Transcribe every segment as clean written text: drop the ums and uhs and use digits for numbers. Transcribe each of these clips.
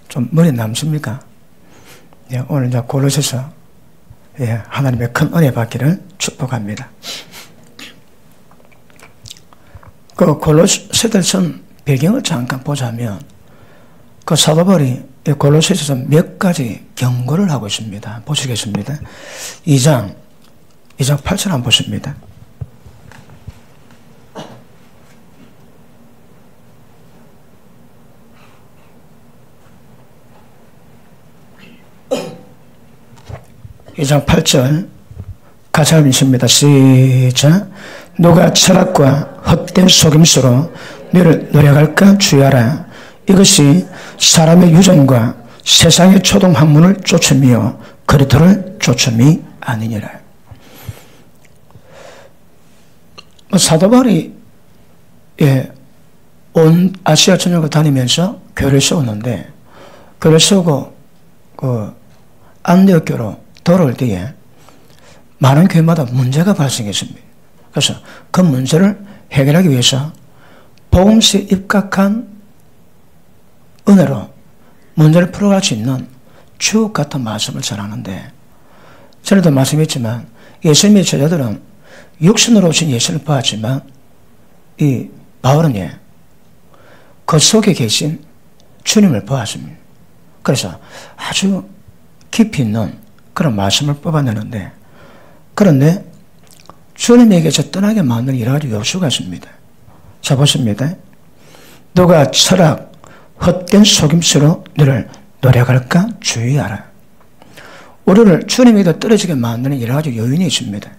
좀 머리 남습니까? 예, 오늘 이제 골로새서 하나님의 큰 은혜 받기를 축복합니다. 그 골로새서는 배경을 잠깐 보자면 그 사도 바울이 골로새서에서 몇 가지 경고를 하고 있습니다. 보시겠습니다. 2장 8절 한번 보십니다. 이 장 8절 같이 한번 읽습니다. 시작. 누가 철학과 헛된 속임수로 너를 노력할까 주의하라. 이것이 사람의 유전과 세상의 초동 학문을 쫓음이요 그리스도를 쫓음이 아니니라. 사도 바울이 온 아시아 전역을 다니면서 교회를 세웠는데, 교회를 세우고 그 안디옥 교로 돌아올 때에 많은 교회마다 문제가 발생했습니다. 그래서 그 문제를 해결하기 위해서 복음서에 입각한 은혜로 문제를 풀어갈 수 있는 주옥 같은 말씀을 전하는데, 전에도 말씀했지만 예수님의 제자들은 육신으로 오신 예수를 보았지만 이 바울은 그 속에 계신 주님을 보았습니다. 그래서 아주 깊이 있는 그런 말씀을 뽑아내는데, 그런데 주님에게서 떠나게 만드는 여러 가지 요소가 있습니다. 자, 보십니다. 너가 철학, 헛된 속임수로 너를 노력할까 주의하라. 우리를 주님에게 떨어지게 만드는 여러 가지 요인이 있습니다.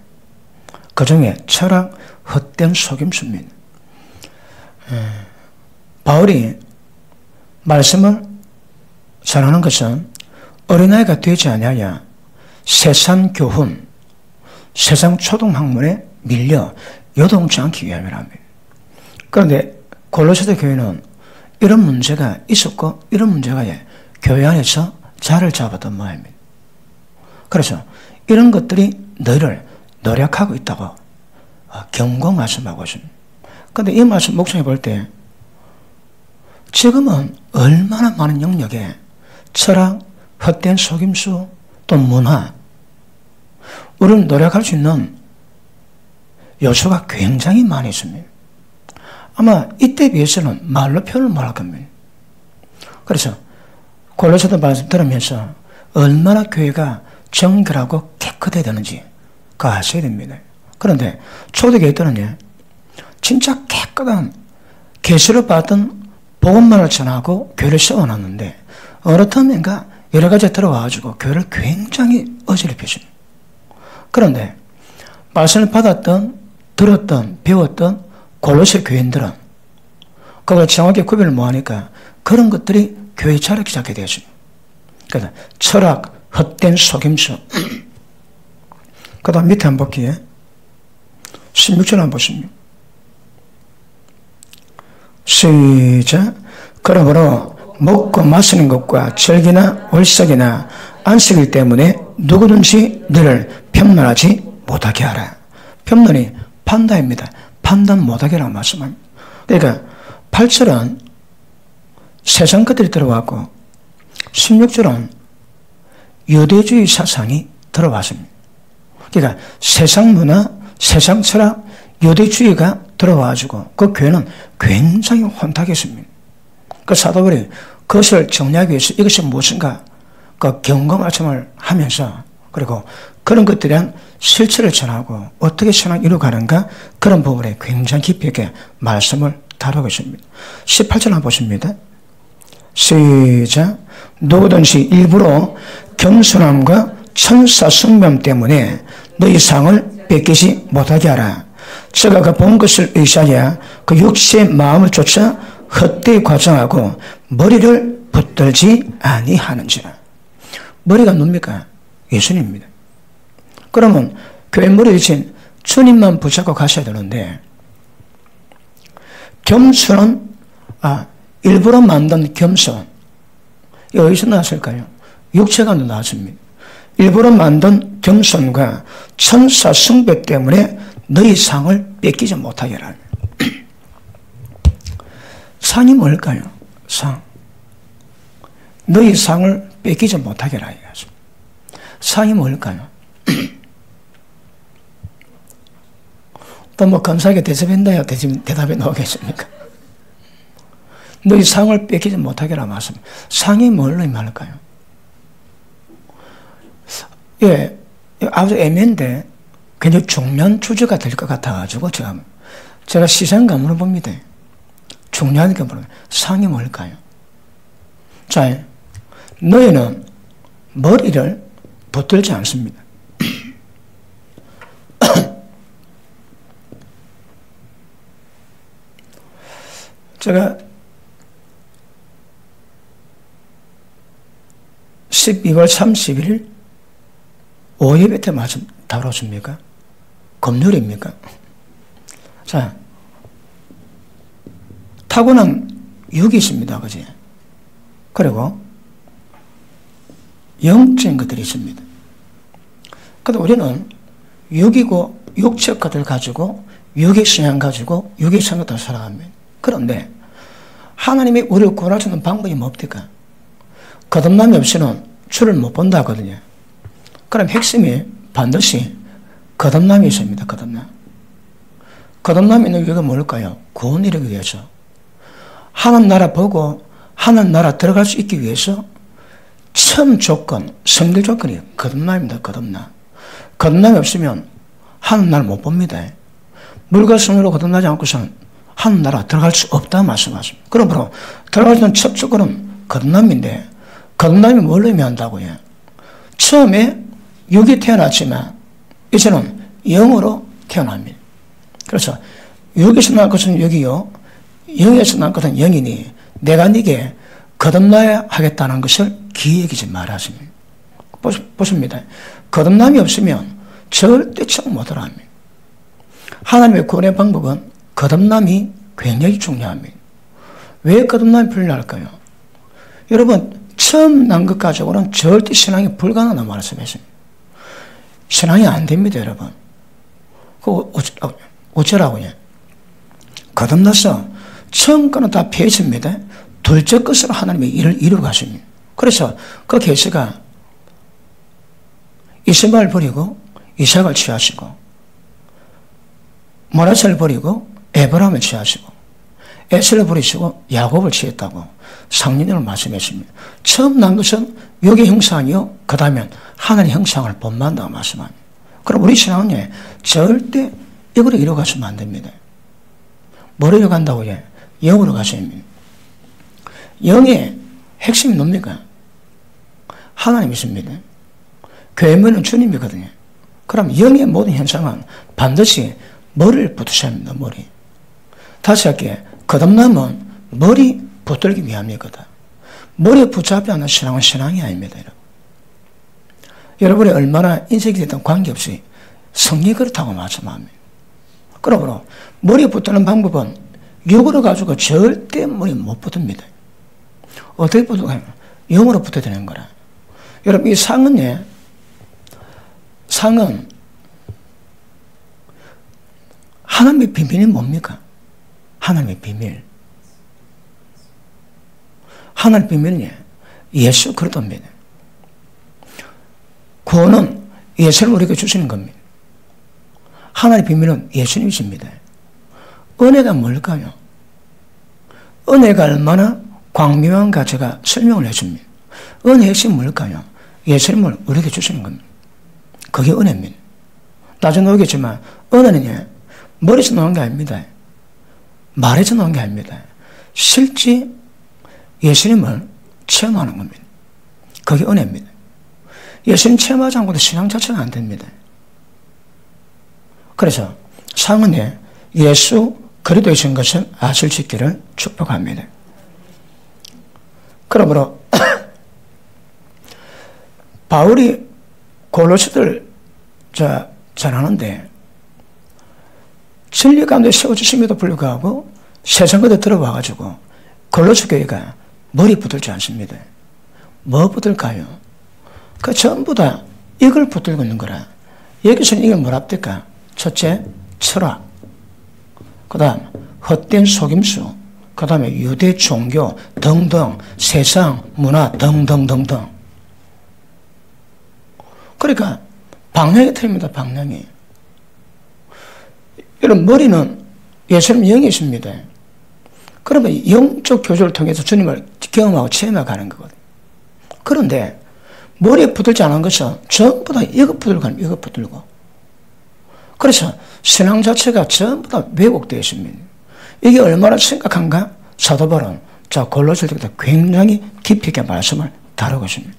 그 중에 철학, 헛된 속임수입니다. 바울이 말씀을 전하는 것은 어린아이가 되지 아니하여 세상 교훈, 세상 초등학문에 밀려 요동치 않기 위함이랍니다. 그런데 골로새서 교회는 이런 문제가 있었고 이런 문제가 교회 안에서 자리를 잡았던 모양입니다. 그래서 이런 것들이 너희를 노력하고 있다고 경고 말씀하고 있습니다. 그런데 이 말씀 묵상해 볼 때 지금은 얼마나 많은 영역에 철학, 헛된 속임수, 또 문화, 우리는 노력할 수 있는 요소가 굉장히 많이 있습니다. 아마 이때 비해서는 말로 표현을 못할 겁니다. 그래서 골로새서 말씀 들으면서 얼마나 교회가 정결하고 깨끗해야 되는지 그거 아셔야 됩니다. 그런데 초대교회들은 진짜 깨끗한 계시를 받은 복음만을 전하고 교회를 세워놨는데 어느 틈인가 여러 가지 들어와가지고 교회를 굉장히 어지럽혔습니다. 그런데 말씀을 받았던, 들었던, 배웠던 골로새 교인들은 그걸 정확히 구별을 못하니까 그런 것들이 교회에 자라기 시작하게 되었습니다. 그래서 철학, 헛된 속임수. 그 다음 밑에 한번 볼게요. 16절 한번 보십니다. 시작. 그러므로 먹고 마시는 것과 절기나 월삭이나 안식일 때문에 누구든지 너를 편론하지 못하게 하라. 편론이 판단입니다. 판단 못하게 하라고 말씀합니다. 그러니까 8절은 세상 것들이 들어왔고 16절은 유대주의 사상이 들어왔습니다. 그러니까 세상 문화, 세상 철학, 유대주의가 들어와가지고 그 교회는 굉장히 혼탁했습니다. 그 사도 바울이 그것을 정리하기 위해서 이것이 무엇인가 그 경고 말씀을 하면서 그리고 그런 것들에 대한 실체를 전하고 어떻게 신앙을 이루어가는가 그런 부분에 굉장히 깊이 있게 말씀을 다루고 있습니다. 18절 한번 보십니다. 시작. 누구든지 일부러 겸손함과 천사 숭배함 때문에 너희 상을 뺏기지 못하게 하라. 저가 그 본 것을 의지하여 그 육체의 마음을 쫓아 헛되이 과장하고 머리를 붙들지 아니하는지라. 머리가 누굽니까? 예수님입니다. 그러면 교회 머리 대신 주님만 붙잡고 가셔야 되는데 겸손은 일부러 만든 겸손 이거 어디서 나왔을까요? 육체가 나왔습니다. 일부러 만든 겸손과 천사 숭배 때문에 너희 상을 뺏기지 못하게 하라. 상이 뭘까요? 상. 너희 상을 뺏기지 못하게 하라 이거죠. 상이 뭘까요? 또 뭐 검사에게 대접한다야 대답이 나오겠습니까? 너희 상을 뺏기지 못하게 하라 말씀. 상이 뭘로 말할까요? 예, 아주 애매한데 굉장히 중요한 주제가 될 것 같아가지고 제가 시선감 물어봅니다. 중요하니까 물어봅니다. 상이 뭘까요? 자, 너희는 머리를 붙들지 않습니다. 제가 12월 30일 오예배 때 말씀 다뤘습니까? 금요일입니까? 자, 타고난 육이 있습니다. 그지? 그리고 영적인 것들이 있습니다. 근데 우리는 육이고 육적 것들 가지고 육의 신앙 가지고 육의 생각을 살아갑니다. 그런데 하나님이 우리를 구원하시는 방법이 뭡니까? 거듭남이 없이는 주를 못 본다 하거든요. 그럼 핵심이 반드시 거듭남이 있습니다. 거듭남. 거듭남이 있는 이유가 뭘까요? 구원을 이루기 위해서. 하나님 나라 보고 하나님 나라 들어갈 수 있기 위해서 처음 조건, 선결 조건이 거듭남입니다. 거듭남. 거듭남이 없으면 하나님 나라 못 봅니다. 물과 성으로 거듭나지 않고서는 하나님 나라 들어갈 수 없다 말씀하십니다. 그러므로 들어갈 수 있는 첫 조건은 거듭남인데 거듭남이 뭘 의미한다고요? 처음에 육이 태어났지만 이제는 영으로 태어납니다. 그래서 육에서 난 것은 육이요 영에서 난 것은 영이니 내가 네게 거듭나야 하겠다는 것을 기획이지 말하십니다. 보십니다. 거듭남이 없으면 절대 처음 못 들어갑니다. 하나님의 구원의 방법은 거듭남이 굉장히 중요합니다. 왜 거듭남이 필요할까요? 여러분 처음 난 것 가지고는 절대 신앙이 불가능하다는 말씀했습니다. 신앙이 안 됩니다, 여러분. 어쩌라고요? 거듭나서 처음 거는 다 폐해집니다. 둘째 것으로 하나님의 일을 이루어 가십니다. 그래서 그 계시가 이스마엘 버리고 이삭을 취하시고 모라셀을 버리고 에브라임을 취하시고 에스를 버리시고 야곱을 취했다고 상륜을 말씀했습니다. 처음 난 것은 육의 형상이요 그 다음엔 하나님의 형상을 본받는다고 말씀합니다. 그럼 우리 신앙은 절대 이걸 이루어가시면 안 됩니다. 뭘 이루어간다고요? 영으로 가셔야 됩니다. 영의 핵심이 뭡니까? 하나님이십니다. 교회문은 주님이거든요. 그럼 영의 모든 현상은 반드시 머리를 붙으셔야 합니다. 머리. 다시 할게요. 거듭남은 머리 붙들기 위함이거든. 머리에 붙잡지 않는 신앙은 신앙이 아닙니다. 여러분이 얼마나 인생이 됐든 관계없이 성경이 그렇다고 말씀합니다. 그러므로 머리에 붙드는 방법은 육으로 가지고 절대 머리에 못 붙습니다. 어떻게 붙어요? 영으로 붙어야 되는 거라. 여러분 이 상은 하나님의 비밀이 뭡니까? 하나님의 비밀. 하나님의 비밀은 예수 그리스도입니다. 구원은 예수를 우리에게 주시는 겁니다. 하나님의 비밀은 예수님이십니다. 은혜가 뭘까요? 은혜가 얼마나 광명한가 제가 설명을 해줍니다. 은혜의 핵심이 뭘까요? 예수님을 우리에게 주시는 겁니다. 그게 은혜입니다. 나중에 나오겠지만 은혜는 머리에서 나오는 게 아닙니다. 말에서 나오는 게 아닙니다. 실제 예수님을 체험하는 겁니다. 그게 은혜입니다. 예수님 체험하지 않고도 신앙 자체가 안 됩니다. 그래서 상은에 예수 그리스도이신 것을 아실 수 있기를 축복합니다. 그러므로 바울이 골로새들 전하는데 진리 가운데 세워주심에도 불구하고 세상 것에 들어와가지고 골로새 교회가 머리 붙들지 않습니다. 뭐 붙들까요? 그 전부 다 이걸 붙들고 있는 거라. 여기서는 이게 뭐랍니까? 첫째, 철학. 그 다음, 헛된 속임수. 그 다음에 유대 종교 등등 세상 문화 등등등등. 그러니까 방향이 틀립니다. 방향이. 여러분 머리는 예수님 영이 있습니다. 그러면 영적 교조를 통해서 주님을 경험하고 체험해 가는 거거든요. 그런데 머리에 붙들지 않은 것은 전부 다 이것 붙들고 가면 이것 붙들고. 그래서 신앙 자체가 전부 다 왜곡되어 있습니다. 이게 얼마나 심각한가? 사도 바울은 자 골로새서 때부터 굉장히 깊이 있게 말씀을 다루고 있습니다.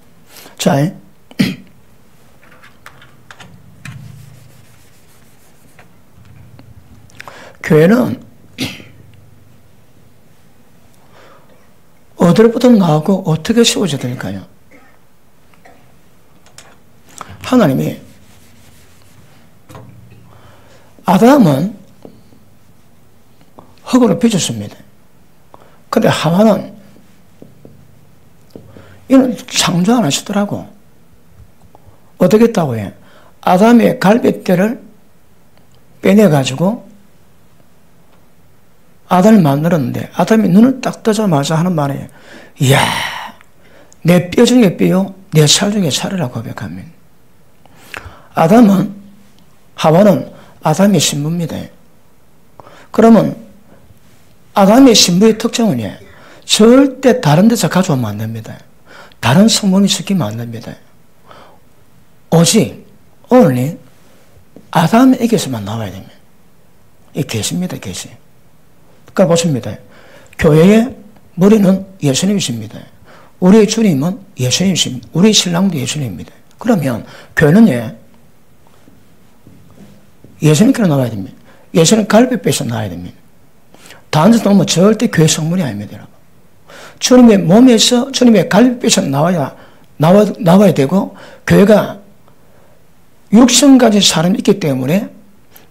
자, 교회는 어디로부터 나오고 어떻게 세워져야 될까요? 하나님이 아담은 흙으로 빚었습니다. 근데 하와는 이는 창조 안 하시더라고. 어떻게 했다고 해? 아담의 갈비뼈를 빼내가지고 아담을 만들었는데 아담이 눈을 딱 뜨자마자 하는 말이 이야 내 뼈 중에 뼈요 내 살 중에 살이라고 고백합니다. 아담은 하와는 아담의 신부입니다. 그러면 아담의 신부의 특징은 절대 다른 데서 가져오면 안 됩니다. 다른 성분이 섞이면 안 됩니다. 오직 only 아담에게서만 나와야 됩니다. 이 계시입니다. 계시. 그러니까 보십니다. 교회의 머리는 예수님이십니다. 우리의 주님은 예수님이십니다. 우리 신랑도 예수님입니다. 그러면 교회는 예수님께로 나와야 됩니다. 예수님 갈비뼈에서 나와야 됩니다. 다른 데서 나오면 절대 교회 성문이 아닙니다. 여러분. 주님의 몸에서 주님의 갈비뼈에서 나와야 되고 교회가 육성 가진 사람이 있기 때문에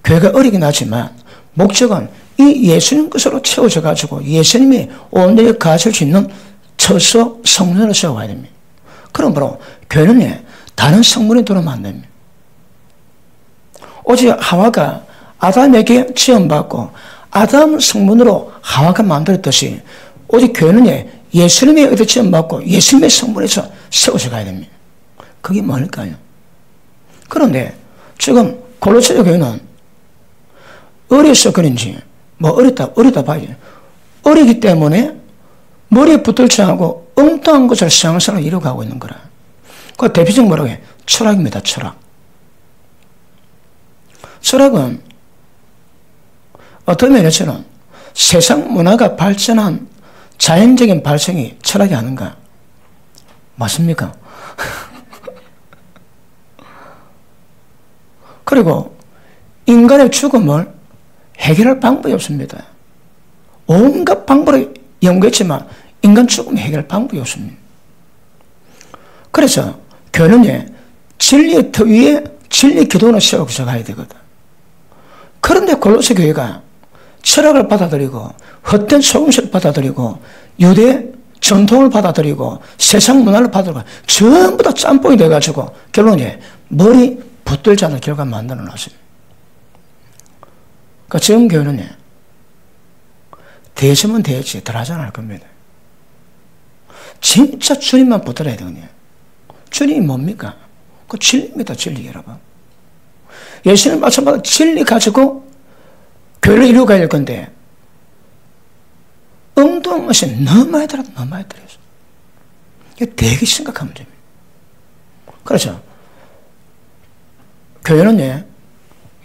교회가 어리긴 하지만 목적은 이 예수님 것으로 채워져 가지고 예수님이 온전히 가실 수 있는 처소 성문을 세워야 됩니다. 그러므로 교회는 다른 성문에 들어오면 안 됩니다. 오직 하와가 아담에게 지원받고 아담 성문으로 하와가 만들었듯이 오직 교회는 예수님의 의도 지원받고 예수님의 성문에서 세워져 가야 됩니다. 그게 뭘까요? 그런데 지금 골로새 교회는 어려서 그런지 어리다 봐야지. 어리기 때문에 머리에 붙들지 않고 엉뚱한 것을 상상을 이루어가고 있는 거라. 그 대표적 뭐라고 해? 철학입니다. 철학. 철학은 어떤 면에서는 세상 문화가 발전한 자연적인 발생이 철학이 아닌가? 맞습니까? 그리고 인간의 죽음을 해결할 방법이 없습니다. 온갖 방법을 연구했지만 인간 죽음 해결할 방법이 없습니다. 그래서 교회는 진리의 터 위에 진리 기도원을 세워서 가야 되거든. 그런데 골로새 교회가 철학을 받아들이고 헛된 소금술을 받아들이고 유대 전통을 받아들이고 세상 문화를 받아들이고 전부 다 짬뽕이 돼가지고 결론에 머리 붙들지 않는 결과 만들어 놨어요. 그러니까 지금 교회는 대시면 되지 덜 하지 않을 겁니다. 진짜 주님만 붙들어야 되거든요. 주님이 뭡니까? 그 진리입니다. 진리 여러분. 예수님 마찬가지로 진리 가지고 교회를 이루어가야 될 건데 엉뚱한 것이 너무 많이 들어서 너무 많이 들어서 이게 되게 심각한 문제입니다. 그래서 교회는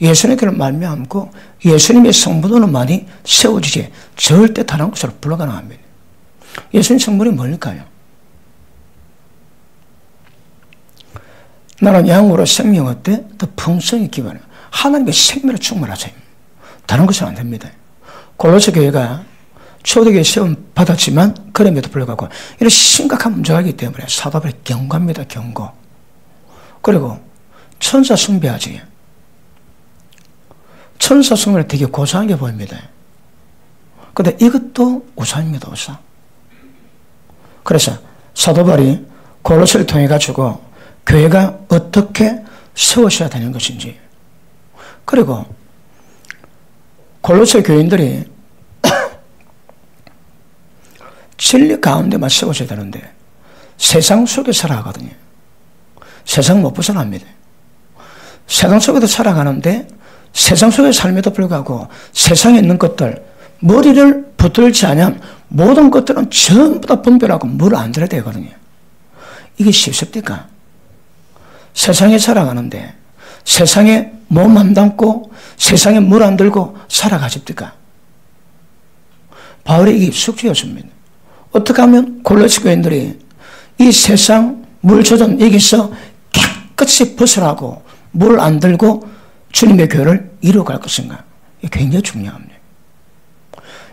예수님의 길을 말미암고 예수님의 성분으로만이 세워지지 절대 다른 곳으로 불가능합니다. 예수님 성분이 뭘까요? 나는 양으로 생명 어때? 더 풍성히 기반해. 하나님의 생명을 충만하세요. 다른 것은 안 됩니다. 골로새 교회가 초대교회 시험 받았지만 그럼에도 불구하고 이런 심각한 문제가 있기 때문에 사도 바울이 경고합니다. 경고. 그리고 천사 숭배하지. 천사 숭배를 되게 고상하게 보입니다. 그런데 이것도 우상입니다. 우상. 그래서 사도 바울이 골로새를 통해 가지고 교회가 어떻게 세워져야 되는 것인지, 그리고 골로새 교인들이 진리 가운데만 세워져야 되는데 세상 속에 살아가거든요. 세상 못 벗어납니다. 세상 속에도 살아가는데 세상 속에 삶에도 불구하고 세상에 있는 것들, 머리를 붙들지 않으면 모든 것들은 전부 다 분별하고 물 안 들어야 되거든요. 이게 쉽습니까? 세상에 살아가는데 세상에 몸 안 담고 세상에 물 안 들고 살아가십니까? 바울의 이게 숙제였습니다. 어떻게 하면 골로새 교인들이 이 세상 물조전 여기서 깨끗이 벗어나고 물 안 들고 주님의 교회를 이루어갈 것인가? 이게 굉장히 중요합니다.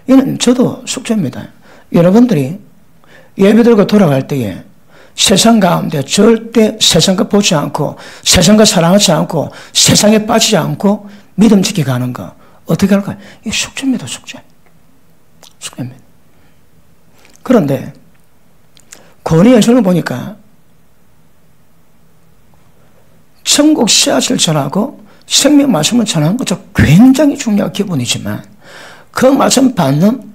이는 저도 숙제입니다. 여러분들이 예배 들고 돌아갈 때에 세상 가운데 절대 세상과 보지 않고 세상과 사랑하지 않고 세상에 빠지지 않고 믿음 지키 가는 거 어떻게 할까요? 이게 숙제입니다. 숙제입니다. 그런데 권위에서는 보니까 천국 씨앗을 전하고 생명 말씀을 전하는 것도 굉장히 중요한 기본이지만 그 말씀 받는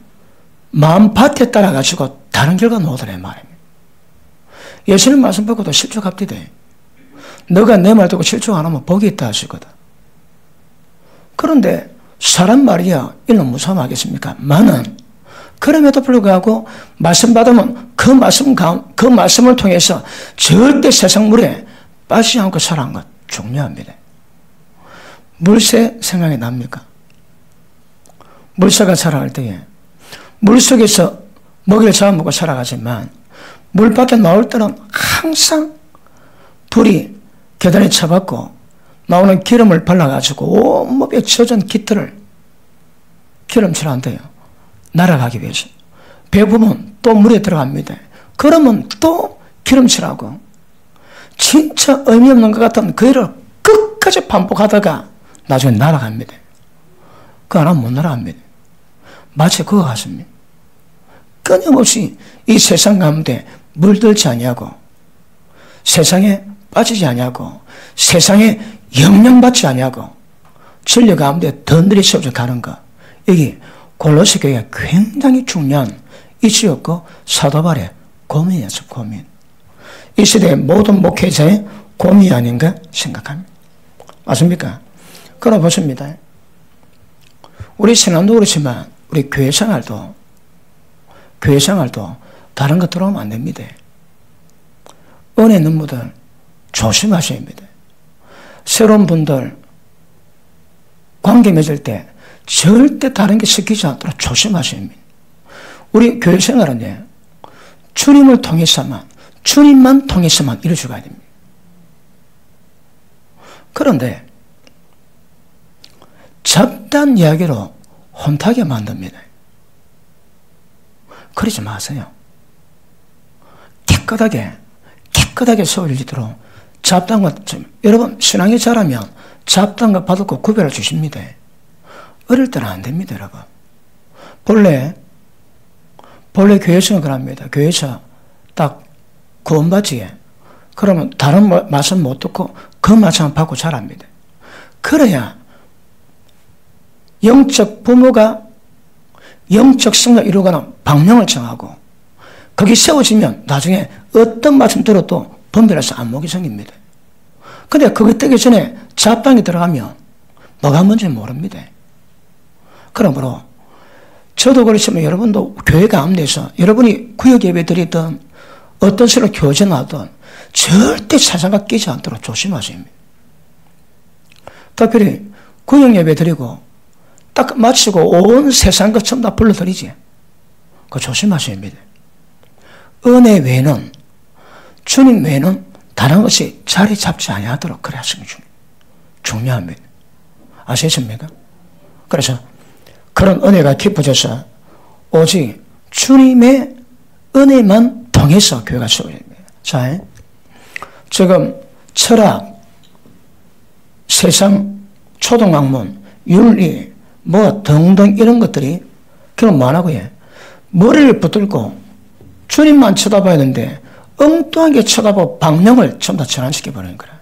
마음밭에 따라 가지고 다른 결과 나오더래 말입니다. 예수님 말씀 보고도 실족합디다. 너가 내 말 듣고 실족 안 하면 복이 있다 하시거든. 그런데 사람 말이야 이는 무서워하겠습니까? 많은 그럼에도 불구하고 말씀 받으면 그 말씀을 통해서 절대 세상 물에 빠지지 않고 살아가는 것 중요합니다. 물새 생각이 납니까? 물새가 살아갈 때에 물속에서 먹이를 잡아먹고 살아가지만 물 밖에 나올 때는 항상 불이 계단에 쳐박고 나오는 기름을 발라가지고 온몸에 젖은 깃털을 기름칠한대요. 날아가기 위해서. 배부르면 또 물에 들어갑니다. 그러면 또 기름칠하고 진짜 의미 없는 것 같은 그 일을 끝까지 반복하다가 나중에 날아갑니다. 그 하나 못 날아갑니다. 마치 그거 같습니다. 끊임없이 이 세상 가운데 물들지 아니하고 세상에 빠지지 아니하고 세상에 영향받지 아니하고 진리 가운데 던들이 세워져 가는 것. 여기 골로새 교회가 굉장히 중요한 이치였고 사도 바울의 고민이었어. 고민. 이 시대의 모든 목회자의 고민이 아닌가 생각합니다. 맞습니까? 그럼 보십니다. 우리 신앙도 그렇지만 우리 교회 생활도 다른 거 들어오면 안 됩니다. 은혜 있는 분들 조심하셔야 합니다. 새로운 분들 관계 맺을 때 절대 다른 게 섞이지 않도록 조심하셔야 합니다. 우리 교회 생활은 주님만 통해서만 이루어져야 됩니다. 그런데 잡다한 이야기로 혼탁하게 만듭니다. 그러지 마세요. 깨끗하게 소홀히도록 잡다한 것, 여러분 신앙이 자라면 잡다한 것 받고 구별을 주십니다. 어릴 때는 안 됩니다, 여러분. 본래 교회에서는 그럽니다. 교회에서 딱 구원받지. 그러면 다른 말씀 못 듣고 그 말씀만 받고 자랍니다. 그래야 영적 부모가 영적 성장을 이루어가는 방향을 정하고 거기 세워지면 나중에 어떤 말씀 들어도 분별해서 안목이 생깁니다. 근데 그거 되기 전에 잡당이 들어가면 뭐가 뭔지 모릅니다. 그러므로 저도 그렇지만 여러분도 교회 가운데서 여러분이 구역 예배 드리든 어떤 식으로 교제나든 절대 사상과 끼지 않도록 조심하셔야 합니다. 특별히 구역 예배 드리고 딱 마치고 온 세상 것 전부 다 불러드리지. 그거 조심하셔야 합니다. 은혜 외에는 주님 외에는 다른 것이 자리 잡지 아니하도록 그래 하시는 게 중요합니다. 아시겠습니까? 그래서 그런 은혜가 깊어져서 오직 주님의 은혜만 통해서 교회가 세워집니다. 자, 지금 철학, 세상, 초등학문, 윤리, 뭐 등등 이런 것들이 그럼 뭐하고요? 머리를 붙들고 주님만 쳐다봐야 하는데 엉뚱하게 쳐다보고 방향을 전부 다 전환시켜버리는 거라.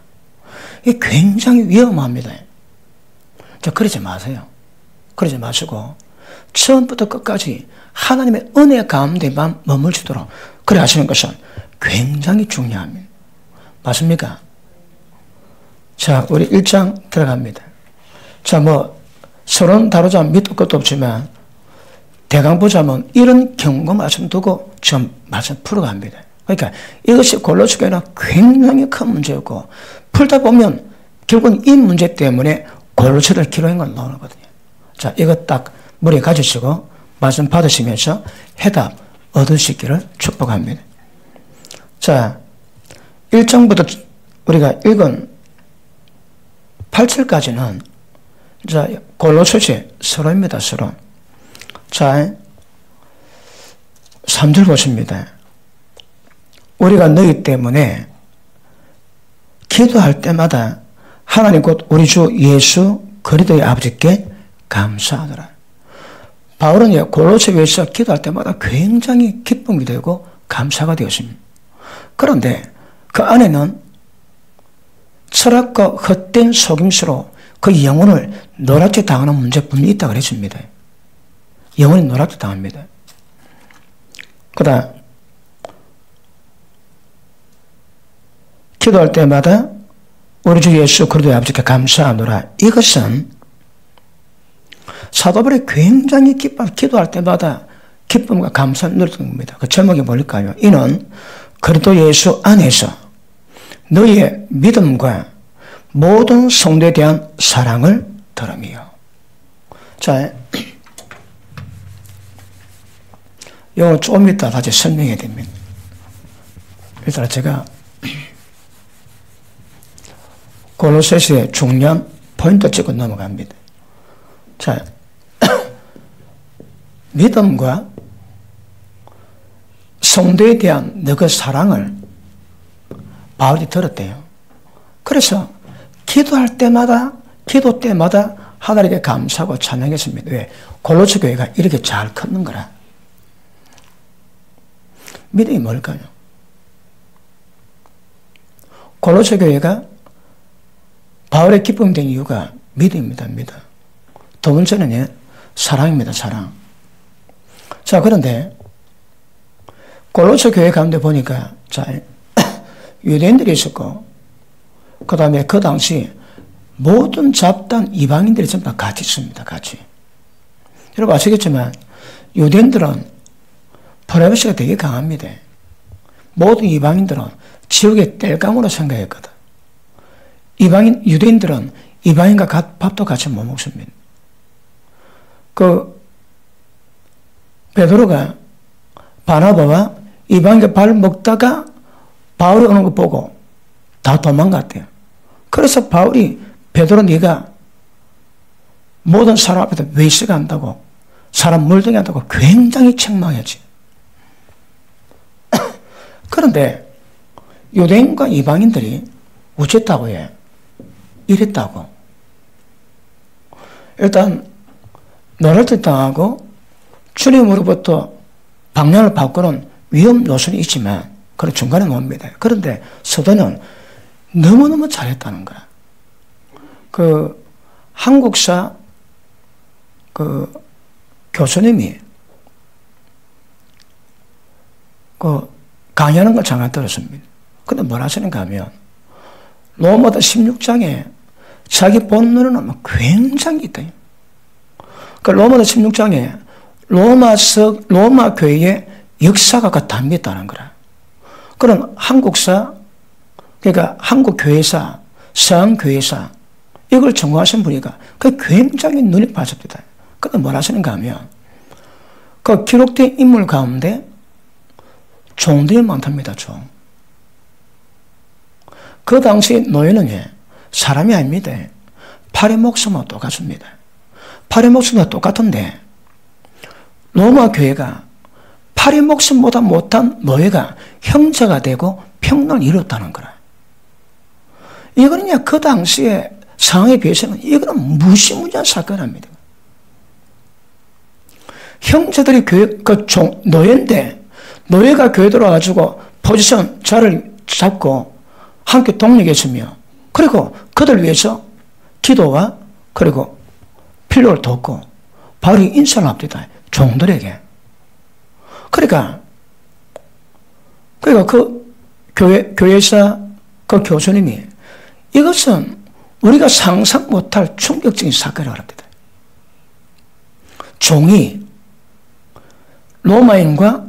이게 굉장히 위험합니다. 그러지 마세요. 그러지 마시고 처음부터 끝까지 하나님의 은혜 가운데만 머물지도록 그래 하시는 것은 굉장히 중요합니다. 맞습니까? 자, 우리 1장 들어갑니다. 자, 서론 다루자면 밑도 끝도 없지만 대강 보자면 이런 경고 말씀 두고 지금 말씀 풀어갑니다. 그러니까 이것이 골로새 교회는 굉장히 큰 문제였고 풀다 보면 결국은 이 문제 때문에 골로새를 기록한 건 나오거든요. 자, 이거 딱 머리에 가지시고 말씀 받으시면서 해답 얻으시기를 축복합니다. 자, 1장부터 우리가 읽은 8절까지는 자, 골로새서의 서론입니다. 서론. 자, 3절 보십니다. 우리가 너희 때문에 기도할 때마다 하나님 곧 우리 주 예수 그리스도의 아버지께 감사하더라. 바울은 골로새 교회에서 기도할 때마다 굉장히 기쁨이 되고 감사가 되었습니다. 그런데 그 안에는 철학과 헛된 속임수로 그 영혼을 노랗게 당하는 문제뿐이 있다고 그랬습니다. 영혼이 노랗게 당합니다. 그 다음 기도할 때마다 우리 주 예수 그리스도의 아버지께 감사하노라. 이것은 사도 바울이 굉장히 기도할 때마다 기쁨과 감사를 누렸던 겁니다. 그 제목이 뭘까요? 이는 그리스도 예수 안에서 너희의 믿음과 모든 성도에 대한 사랑을 들으며. 자, 이거 조금 이따 다시 설명해야 됩니다. 일단 제가 골로새서의 중요한 포인트 찍고 넘어갑니다. 자, 믿음과 성도에 대한 너그 사랑을 바울이 들었대요. 그래서 기도할 때마다, 기도 때마다 하나님께 감사하고 찬양했습니다. 왜? 골로새 교회가 이렇게 잘 컸는 거라. 믿음이 뭘까요? 골로새 교회가 바울의 기쁨이 된 이유가 믿음입니다. 믿음. 두 번째는 사랑입니다. 사랑. 자, 그런데 골로새 교회 가운데 보니까 자, 유대인들이 있었고 그 다음에 그 당시 모든 잡단 이방인들이 전부 다 같이 있습니다. 같이. 여러분 아시겠지만 유대인들은 프라이버시가 되게 강합니다. 모든 이방인들은 지옥의 땔감으로 생각했거든. 유대인들은 이방인과 밥도 같이 못 먹습니다. 베드로가 바나바와 이방인과 밥을 먹다가 바울이 오는 거 보고 다 도망갔대요. 그래서 바울이 베드로 네가 모든 사람 앞에서 외식을 한다고 사람 물등이 한다고 굉장히 책망했지. 그런데 유대인과 이방인들이 어쨌다고 해? 이랬다고. 일단 노략질 당하고 주님으로부터 방향을 바꾸는 위험 요소는 있지만 그런 중간에 놉니다. 그런데 서도는 너무너무 잘했다는 거야. 한국사 교수님이 강의하는 걸 잠깐 들었습니다. 근데 뭘 하시는가 하면 로마서 16장에 자기 본론은 굉장히 있다. 로마서 16장에 로마 교회의 역사가 담겼다는 거라. 그럼 한국사, 그러니까 한국 교회사, 서양 교회사 이걸 전공하신 분이가 그 굉장히 눈이 빠집니다. 근데 뭘 하시는가 하면 그 기록된 인물 가운데 종들이 많답니다. 종. 그 당시 노예는 사람이 아닙니다. 파리 목숨과 똑같습니다. 파리 목숨과 똑같은데 로마 교회가 파리 목숨보다 못한 노예가 형제가 되고 평론을 이뤘다는 거라. 이거는 그 당시에 상황에 비해서는 이거는 무시무시한 사건입니다. 형제들이 노예인데 노예가 교회 들어와가지고 포지션 자를 잡고 함께 동력했으며 그리고 그들 위해서 기도와 그리고 필요를 돕고 바울이 인사를 합니다. 종들에게. 그러니까 그 교회사 그 교수님이 이것은 우리가 상상 못할 충격적인 사건이라고 합니다. 종이 로마인과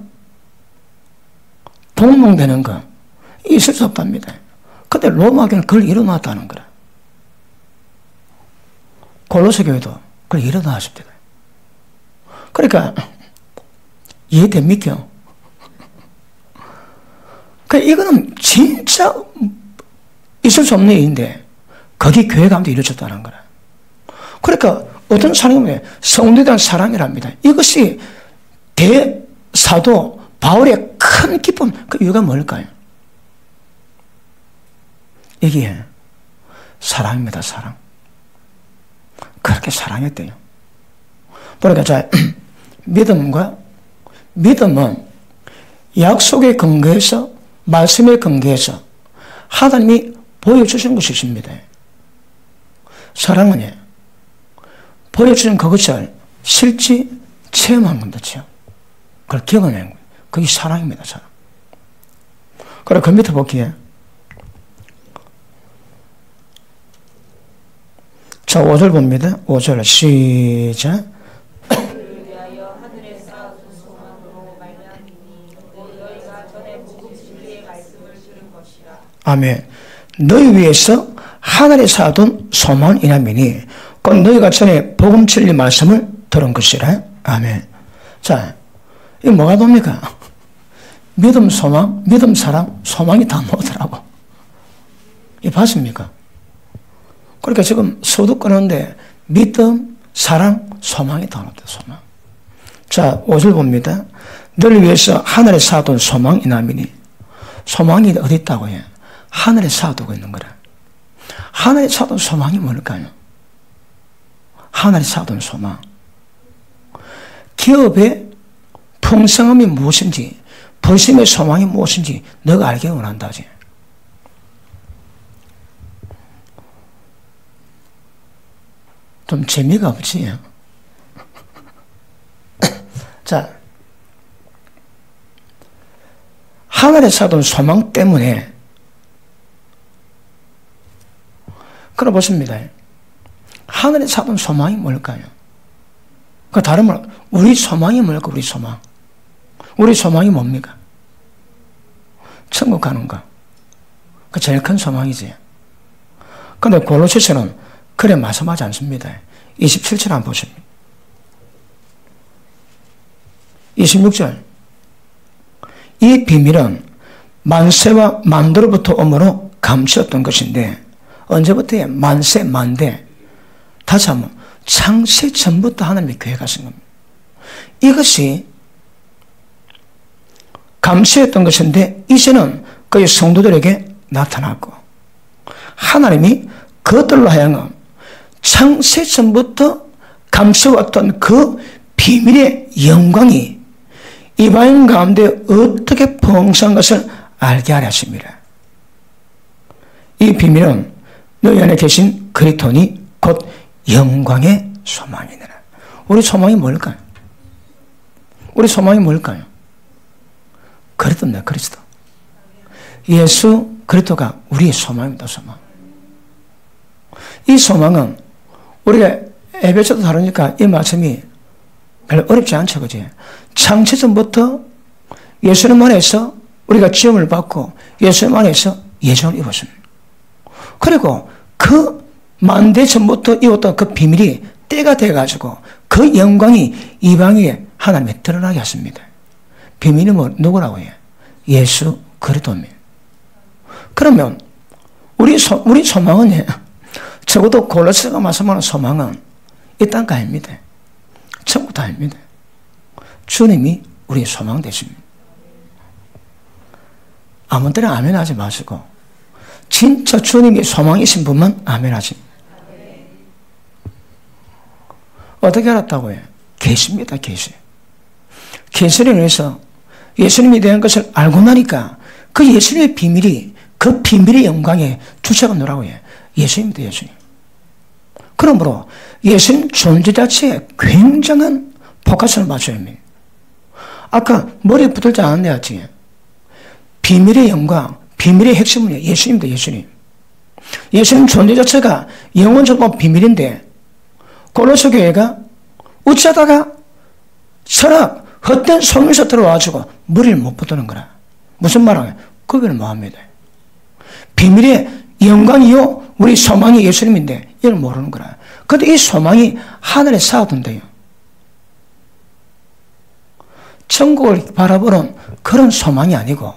동盟되는 거 있을 수 없답니다. 근데 로마교는 그걸 일어났다는 거라. 골로새 교회도 그걸 일어났습니다. 그러니까 이해됩니까? 이거는 진짜 있을 수 없는 일인데 거기 교회 가운데 이루어졌다는 거라. 그러니까 어떤 사람이 성도에 대한 사랑이랍니다. 이것이 대사도 바울의 큰 기쁨, 그 이유가 뭘까요? 이게 사랑입니다. 사랑. 그렇게 사랑했대요. 그러니까 자, 믿음은 약속의 근거에서, 말씀의 근거에서 하나님이 보여주신 것이 있습니다. 사랑은 보여주신 그것을 실제 체험한 건데요. 그걸 기억해낸 거예요. 그게 사랑입니다. 사랑. 그래, 그 밑에 볼게요. 자, 5절 봅니다. 5절 시작. 아멘. 너희 위해서 하늘에 쌓아둔 소망이라미니 곧 너희가 전에 복음 진리 말씀을 들은 것이라. 아멘. 자, 이게 뭐가 됩니까? 믿음, 소망, 믿음, 사랑, 소망이 다 모으더라고. 이 봤습니까? 그러니까 지금 소득 끊었는데 믿음, 사랑, 소망이 다 나옵니다. 소망. 자, 5절 봅니다. 너를 위해서 하늘에 쌓아둔 소망이라미니. 소망이 어디 있다고 해? 하늘에 쌓아두고 있는 거라. 하늘에 쌓아둔 소망이 뭘까요? 하늘에 쌓아둔 소망. 기업의 풍성함이 무엇인지, 불심의 소망이 무엇인지 너가 알기 원한다지. 좀 재미가 없지. 자, 하늘에 쌓아둔 소망 때문에 그럼 보십니다. 하늘에 쌓아둔 소망이 뭘까요? 그 다른 말, 우리 소망이 뭘까? 우리 소망. 우리 소망이 뭡니까? 천국 가는 거. 그 제일 큰 소망이지. 근데 골로새서는 그래 말씀하지 않습니다. 27절 한번 보십니다. 26절. 이 비밀은 만세와 만대로부터 오므로 감추었던 것인데 언제부터요? 만세, 만대. 다시 한번 창세 전부터 하나님의 계획 하신 겁니다. 이것이 감추었던 것인데 이제는 그의 성도들에게 나타났고 하나님이 그들로 하여금 창세 전부터 감추었던 그 비밀의 영광이 이방인 가운데 어떻게 풍성한 것을 알게 하려 하십니다. 이 비밀은 너희 안에 계신 그리스도니 곧 영광의 소망이니라. 우리 소망이 뭘까요? 우리 소망이 뭘까요? 그리스도입니다. 그리스도. 예수 그리스도가 우리의 소망입니다. 소망. 이 소망은 우리가 에베소도 다루니까 이 말씀이 별로 어렵지 않죠. 그지? 창세 전부터 예수님 안에서 우리가 지음을 받고 예수님 안에서 예정을 입었습니다. 그리고 그 만대 전부터 이었던 그 비밀이 때가 돼가지고 그 영광이 이방에 하나님에 드러나게 했습니다. 비밀이 누구라고 해요? 예수 그리스도입니다. 그러면 우리 소망은 적어도 골로새가 말씀하는 소망은 이 땅 거 아닙니다. 천국도 아닙니다. 주님이 우리의 소망 되십니다. 아무 때나 아멘 하지 마시고 진짜 주님이 소망이신 분만 아멘 하십니다. 어떻게 알았다고 해요? 계십니다. 계시. 계시를 위해서 예수님에 대한 것을 알고 나니까 그 예수님의 비밀이 그 비밀의 영광에 주체가 누라고 해요. 예수님입니다. 예수님. 그러므로 예수님 존재 자체에 굉장한 포커스를 맞춰야 합니다. 아까 머리에 붙들지 않았네 했지. 비밀의 영광, 비밀의 핵심은 예수님입니다. 예수님. 예수님 존재 자체가 영원적으로 비밀인데 골로새 교회가 어쩌다가 설악, 헛된 속에서 들어와가지고 머리를 못 붙드는 거라. 무슨 말이야? 구별을 못합니다. 비밀의 영광이요 우리 소망이 예수님인데 이걸 모르는 거라. 그런데 이 소망이 하늘에 쌓아둔대요. 천국을 바라보는 그런 소망이 아니고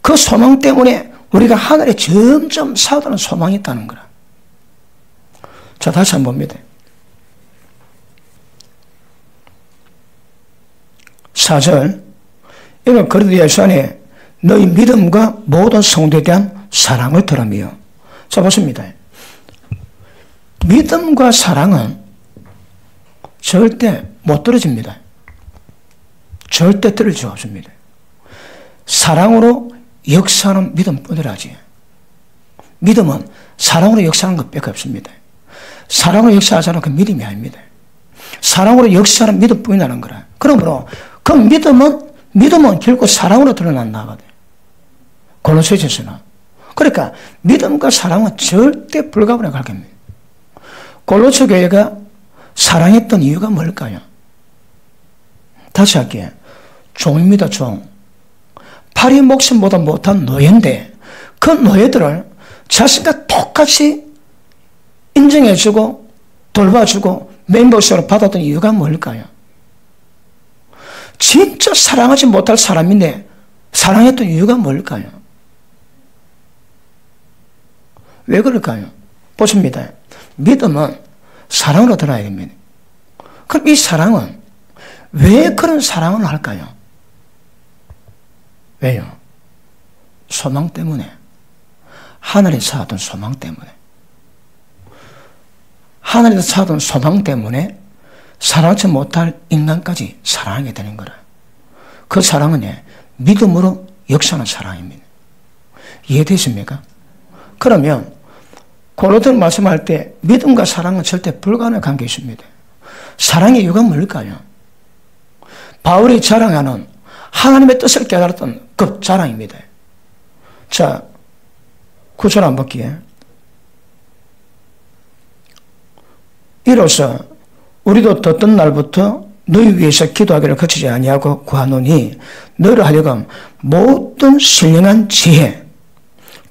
그 소망 때문에 우리가 하늘에 점점 쌓아두는 소망이 있다는 거라. 자, 다시 한번 봅니다. 4절 이건 그리스도 안에 너희 믿음과 모든 성도에 대한 사랑을 더하며. 자, 보십니다. 믿음과 사랑은 절대 못 떨어집니다. 절대 떨어질 수 없습니다. 사랑으로 역사하는 믿음뿐이라지. 믿음은 사랑으로 역사하는 것밖에 없습니다. 사랑으로 역사하지 않은 그 믿음이 아닙니다. 사랑으로 역사하는 믿음뿐이라는 거라. 그러므로 그 믿음은 결국 사랑으로 드러난다거든. 골로새서는. 그러니까 믿음과 사랑은 절대 불가분의 관계입니다. 골로새 교회가 사랑했던 이유가 뭘까요? 다시 할게요. 종입니다, 종. 파리 목숨보다 못한 노예인데 그 노예들을 자신과 똑같이 인정해주고 돌봐주고 멤버십으로 받았던 이유가 뭘까요? 진짜 사랑하지 못할 사람인데 사랑했던 이유가 뭘까요? 왜 그럴까요? 보십니다. 믿음은 사랑으로 들어야 됩니다. 그럼 이 사랑은 왜 그런 사랑을 할까요? 왜요? 소망 때문에. 하늘에 쌓아둔 소망 때문에. 하늘에서 쌓아둔 소망 때문에 사랑하지 못할 인간까지 사랑하게 되는 거라. 그 사랑은 믿음으로 역사하는 사랑입니다. 이해되십니까? 그러면 고로들 말씀할 때 믿음과 사랑은 절대 불가능한 관계에 있습니다. 사랑의 이유가 뭘까요? 바울이 자랑하는 하나님의 뜻을 깨달았던 그 자랑입니다. 자, 9절 한번 볼게요. 이로써 우리도 듣던 날부터 너희 위해서 기도하기를 그치지 아니하고 구하노니 너를 하여금 모든 신령한 지혜,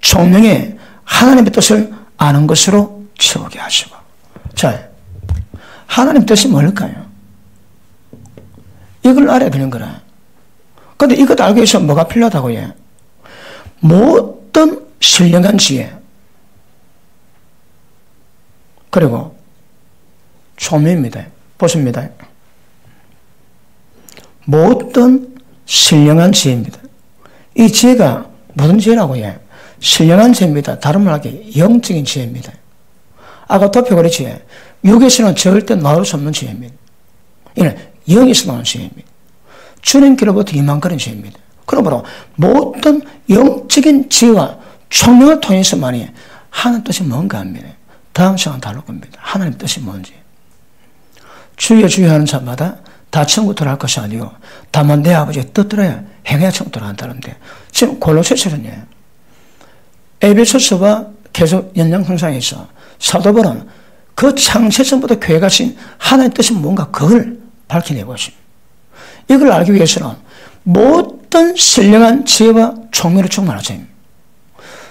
총명의 하나님의 뜻을 아는 것으로 채우게 하시고. 자, 하나님 뜻이 뭘까요? 이걸 알아야 되는 거라. 그런데 이것 알기 위해서 뭐가 필요하다고 해? 모든 신령한 지혜, 그리고 총명입니다. 보십니다. 모든 신령한 지혜입니다. 이 지혜가 무슨 지혜라고 해? 신령한 지혜입니다. 다른 말로 하기에 영적인 지혜입니다. 아까 도표거리 지혜, 육에서는 절대 나올 수 없는 지혜입니다. 이는 영에서 나오는 지혜입니다. 주님께로부터 임한 그런 지혜입니다. 그러므로 모든 영적인 지혜와 총명을 통해서만이 하나님 뜻이 뭔가 합니다. 다음 시간 다룰 겁니다. 하나님 뜻이 뭔지. 주여 주여 하는 자마다 다 천국 들어갈 것이 아니고 다만 내 아버지의 뜻대로 행해야 천국 들어간다는데 지금 골로새서는요. 에베소서와 계속 연장선상에서 사도 바울은 그 창세전부터 교회가 신 하나님의 뜻이 뭔가 그걸 밝혀내고 있습니다. 이걸 알기 위해서는 모든 신령한 지혜와 총명을 충만하셔야 합니다.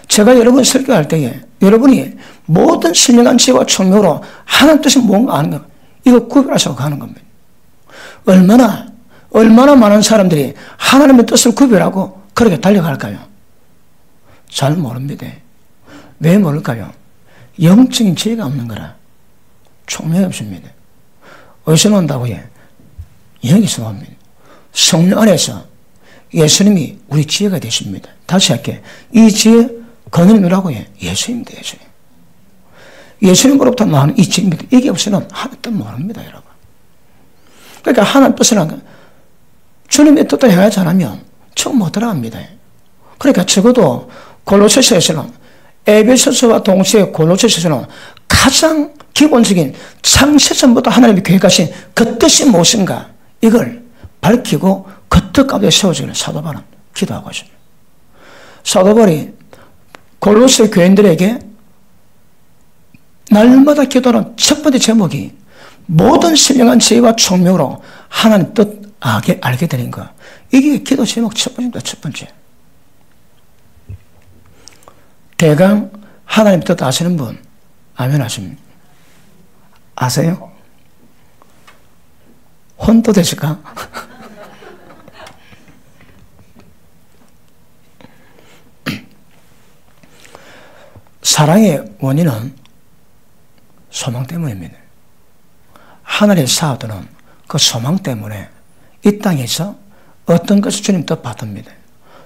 제가 여러분 설교할 때에 여러분이 모든 신령한 지혜와 총명으로 하나님의 뜻이 뭔가 아는 것, 이거 구별하셔서 가는 겁니다. 얼마나 많은 사람들이 하나님의 뜻을 구별하고 그렇게 달려갈까요? 잘 모릅니다. 왜 모를까요? 영적인 지혜가 없는 거라. 총명이 없습니다. 어디서 논다고 해? 여기서 옵니다. 성령 안에서 예수님이 우리 지혜가 되십니다. 다시 할게. 이 지혜 근원이 뭐라고 해? 예수님입니다. 예수님. 예수님으로부터 나오는 이 지혜입니다. 이게 없으면 하나님 뜻 모릅니다, 여러분. 그러니까 하나님 뜻을 한 주님의 뜻을 행하지 않으면 처음 못 들어갑니다. 그러니까 적어도 골로새서에서는 에베소서와 동시에 골로새서는 가장 기본적인 창세전부터 하나님이 계획하신 그 뜻이 무엇인가 이걸 밝히고 그 뜻 가운데 세워지기를 사도 바울은 기도하고 있습니다. 사도 바울이 골로새 교인들에게 날마다 기도하는 첫 번째 제목이 모든 신령한 지혜와 총명으로 하나님 뜻 알게 되는 것. 이게 기도 제목 첫 번째입니다. 첫 번째. 대강 하나님 뜻 아시는 분 아멘 하십니까? 아세요? 혼도 되실까? 사랑의 원인은 소망 때문입니다. 하늘의 사도는 그 소망 때문에 이 땅에서 어떤 것을 주님 뜻 받습니다.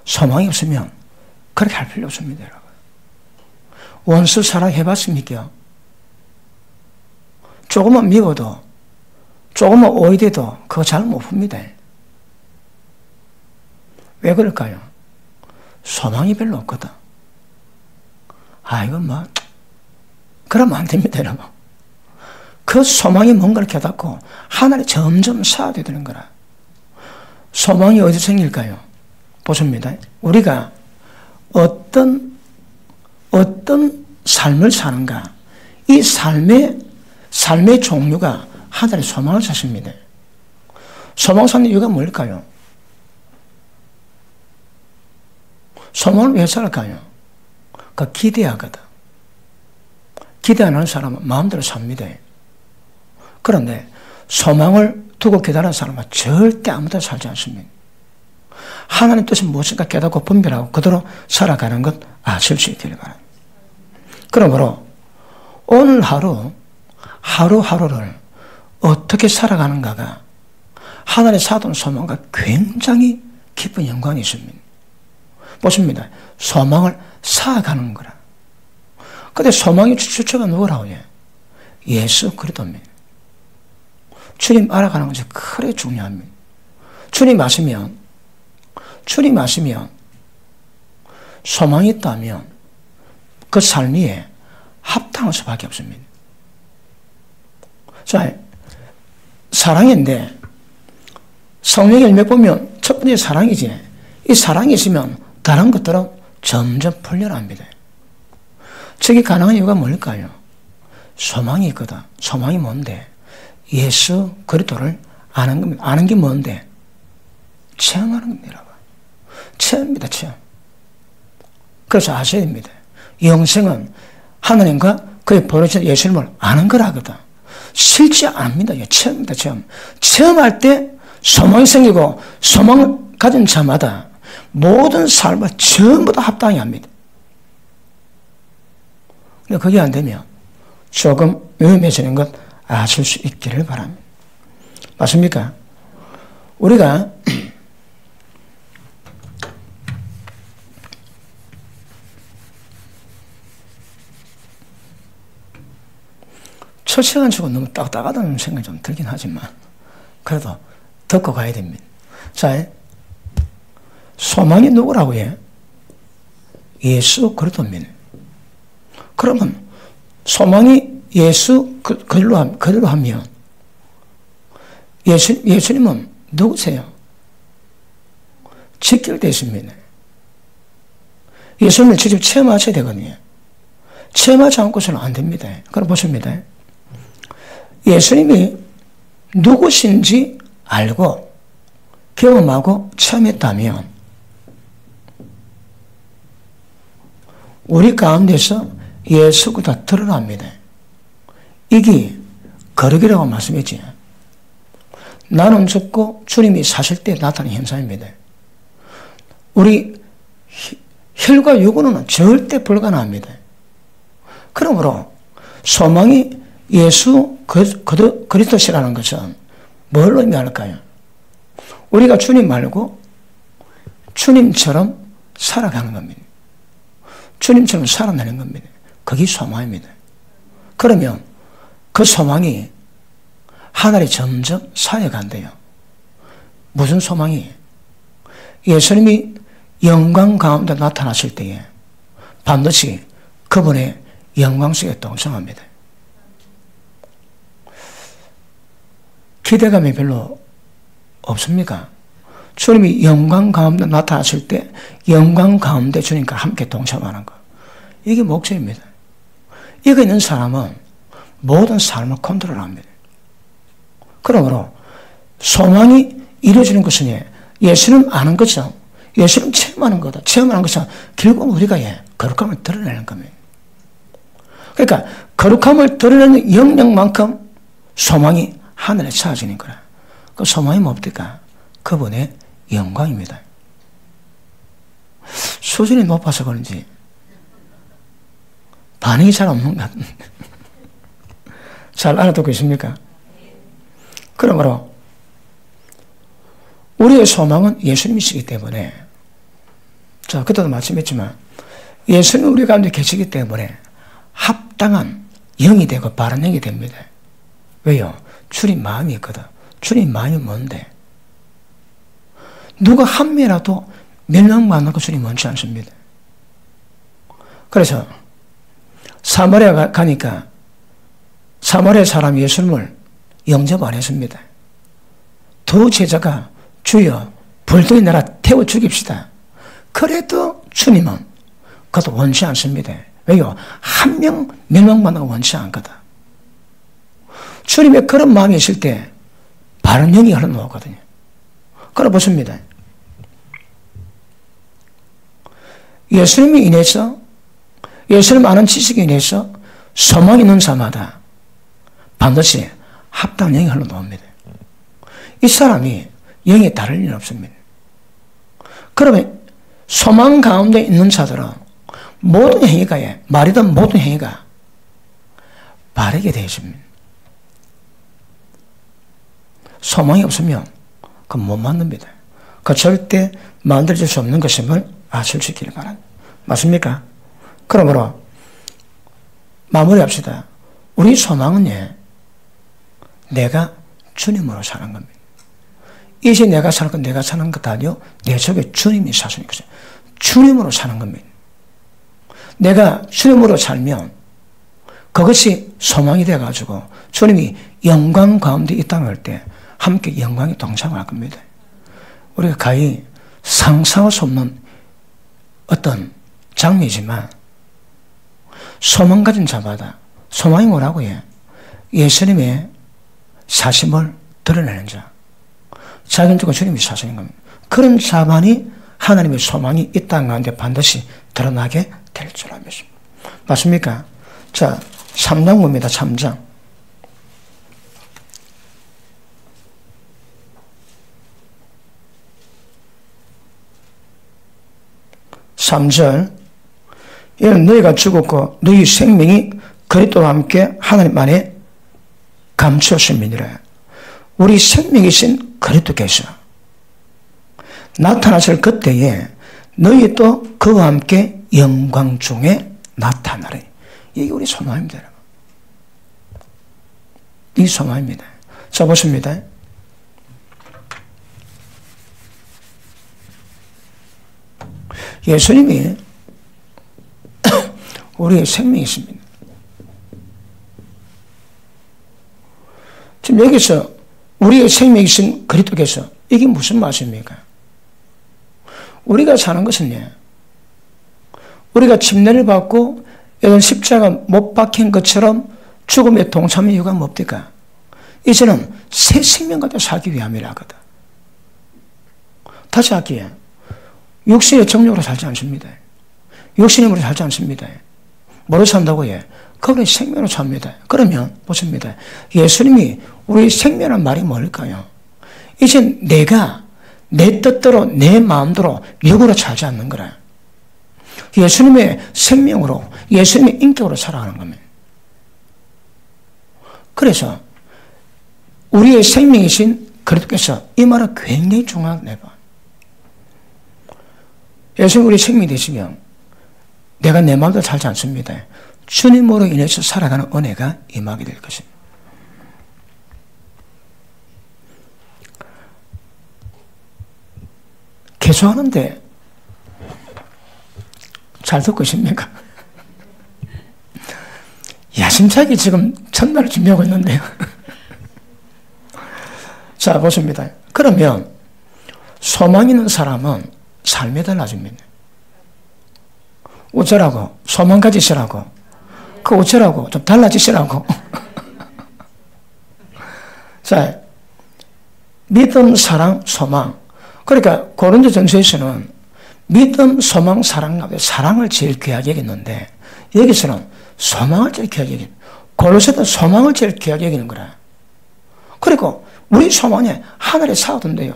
소망이 없으면 그렇게 할 필요 없습니다. 여러분. 원수 사랑해봤습니까? 조금만 미워도 조금만 오해돼도 그거 잘 못 풉니다. 왜 그럴까요? 소망이 별로 없거든. 이건 뭐 그러면 안 됩니다. 여러분. 그 소망이 뭔가를 깨닫고 하늘이 점점 쌓아되는 거라. 소망이 어디서 생길까요? 보십니다. 우리가 어떤 삶을 사는가, 이 삶의 종류가 하늘의 소망을 사십니다. 소망 사는 이유가 뭘까요? 소망을 왜 살까요? 그 기대하거든. 기대 안 하는 사람은 마음대로 삽니다. 그런데 소망을 두고 기다리는 사람은 절대 아무데나 살지 않습니다. 하나님 뜻이 무엇인가 깨닫고 분별하고 그대로 살아가는 것 아실 수 있기를 바랍니다. 그러므로 오늘 하루하루를 어떻게 살아가는가가 하나님의 사도는 소망과 굉장히 깊은 연관이 있습니다. 보십니다. 소망을 쌓아가는 거라. 근데 소망의 주체가 누구라고 해요? 예수 그리스도입니다. 주님 알아가는 것이 그래 중요합니다. 주님 아시면 소망이 있다면 그 삶 위에 합당할 수밖에 없습니다. 자, 사랑인데 성령의 열매 보면 첫 번째 사랑이지. 이 사랑이 있으면 다른 것들은 점점 풀려납니다. 저게 가능한 이유가 뭘까요? 소망이 있거든. 소망이 뭔데? 예수 그리스도를 아는 겁니다. 아는 게 뭔데? 체험하는 겁니다. 여러분. 체험입니다. 체험. 그래서 아셔야 됩니다. 영생은 하나님과 그의 보내신 예수님을 아는 거라거든. 실제 압니다. 체험입니다. 체험. 체험할 때 소망이 생기고 소망을 가진 자마다 모든 삶을 전부 다 합당히 합니다. 근데 그게 안 되면 조금 위험해지는 것 아실 수 있기를 바랍니다. 맞습니까? 우리가 첫 시간 치고 너무 딱딱하다는 생각이 좀 들긴 하지만 그래도 듣고 가야 됩니다. 자, 소망이 누구라고 해? 예수 그리스도입니다. 그러면 소망이 예수 그리로 하면 예수님은 누구세요? 직결되어 있습니다. 예수님을 직접 체험하셔야 되거든요. 체험하지 않고서는 안 됩니다. 그럼 보십니다. 예수님이 누구신지 알고 경험하고 체험했다면 우리 가운데서 예수가 다 드러납니다. 이게 거룩이라고 말씀했지. 나는 죽고 주님이 사실 때 나타난 현상입니다. 우리 혈과 육으로는 절대 불가능합니다. 그러므로 소망이 예수 그리스도시라는 것은 뭘 의미할까요? 우리가 주님 말고 주님처럼 살아가는 겁니다. 주님처럼 살아내는 겁니다. 그게 소망입니다. 그러면 그 소망이 하늘이 점점 쌓여간대요. 무슨 소망이? 예수님이 영광 가운데 나타나실 때에 반드시 그분의 영광 속에 동참합니다. 기대감이 별로 없습니까? 주님이 영광 가운데 나타났을 때 영광 가운데 주님과 함께 동참하는 것. 이게 목적입니다. 이거 있는 사람은 모든 삶을 컨트롤합니다. 그러므로 소망이 이루어지는 것은 예수님 아는 것은 예수님 체험하는 거다. 체험하는 것은 결국 우리가 거룩함을 드러내는 겁니다. 그러니까 거룩함을 드러내는 영역만큼 소망이 하늘에 찾아지는 거라. 그 소망이 뭡니까? 그분의 영광입니다. 수준이 높아서 그런지 반응이 잘 없는 것 같은데 잘 알아듣고 있습니까? 그러므로 우리의 소망은 예수님이시기 때문에 자 그때도 말씀했지만 예수는 우리 가운데 계시기 때문에 합당한 영이 되고 바른 영이 됩니다. 왜요? 주님 마음이 있거든. 주님 마음이 뭔데? 누가 한 명이라도 멸망만 하고 주님 원치 않습니다. 그래서 사마리아 가니까 사마리아 사람 예수님을 영접 안 했습니다. 두 제자가 주여 불덩이 내라 태워 죽입시다. 그래도 주님은 그것도 원치 않습니다. 왜요? 한 명 멸망만 하고 원치 않거든. 주님의 그런 마음이 있을 때 바른 영이 흘러나오거든요. 그래 보십니다. 예수님이 인해서 예수님 아는 지식이 인해서 소망이 있는 자마다 반드시 합당한 영이 흘러나옵니다. 이 사람이 영이 다를 일은 없습니다. 그러면 소망 가운데 있는 자들은 모든 행위가 말이든 모든 행위가 바르게 되어 있습니다. 소망이 없으면 그건 못 만듭니다. 그 절대 만들어질 수 없는 것임을 아실 수 있기를 바랍니다. 맞습니까? 그러므로 마무리합시다. 우리 소망은 내가 주님으로 사는 겁니다. 이제 내가 사는 건 내가 사는 것 아니요. 내 속에 주님이 사시는 거죠. 주님으로 사는 겁니다. 내가 주님으로 살면 그것이 소망이 돼가지고 주님이 영광 가운데 이 땅을 할 때 함께 영광에 동참할 겁니다. 우리가 가히 상상할 수 없는 어떤 장면이지만 소망 가진 자마다 소망이 뭐라고 해? 예수님의 사심을 드러내는 자. 자기는 두고 주님이 사시는 겁니다. 그런 자만이 하나님의 소망이 이 땅 가운데 반드시 드러나게 될 줄 믿습니다. 맞습니까? 자, 3장 봅니다. 3장. 3절 이는 너희가 죽었고 너희 생명이 그리스도와 함께 하나님 안에 감추었음이니라. 우리 생명이신 그리스도께서 나타나실 그때에 너희도 그와 함께 영광 중에 나타나리. 이게 우리 소망입니다. 이 소망입니다. 자 보십니다. 예수님이 우리의 생명이십니다. 지금 여기서 우리의 생명이신 그리스도께서 이게 무슨 말씀입니까? 우리가 사는 것은 우리가 침례를 받고 이런 십자가 못 박힌 것처럼 죽음에 동참의 이유가 뭡니까? 이제는 새 생명 가지고 살기 위함이라 하거든. 다시 할게요. 육신의 정욕으로 살지 않습니다. 육신의 살지 않습니다. 뭐로 산다고 해? 그분의 생명으로 삽니다. 그러면 보십니다. 예수님이 우리 생명이란 말이 뭘까요? 이제 내가 내 뜻대로 내 마음대로 육으로 살지 않는 거라. 예수님의 생명으로 예수님의 인격으로 살아가는 겁니다. 그래서 우리의 생명이신 그리스도께서 이 말은 굉장히 중요한 내가. 예수님 우리 생명이 되시면 내가 내 마음대로 살지 않습니다. 주님으로 인해서 살아가는 은혜가 임하게 될 것입니다. 개소하는데 잘 듣고 있습니까? 야심차게 지금 첫날을 준비하고 있는데요. 자, 보십니다. 그러면 소망 있는 사람은 삶이 달라집니다. 어쩌라고? 소망 가지시라고. 그 어쩌라고? 좀 달라지시라고. 자, 믿음, 사랑, 소망. 그러니까 고린도전서에서는 믿음, 소망, 사랑 가운데 사랑을 제일 귀하게 여겼는데 여기서는 소망을 제일 귀하게 여기는, 골로새도 소망을 제일 귀하게 여기는 거라. 그리고 우리 소망에 하늘에 사오던데요.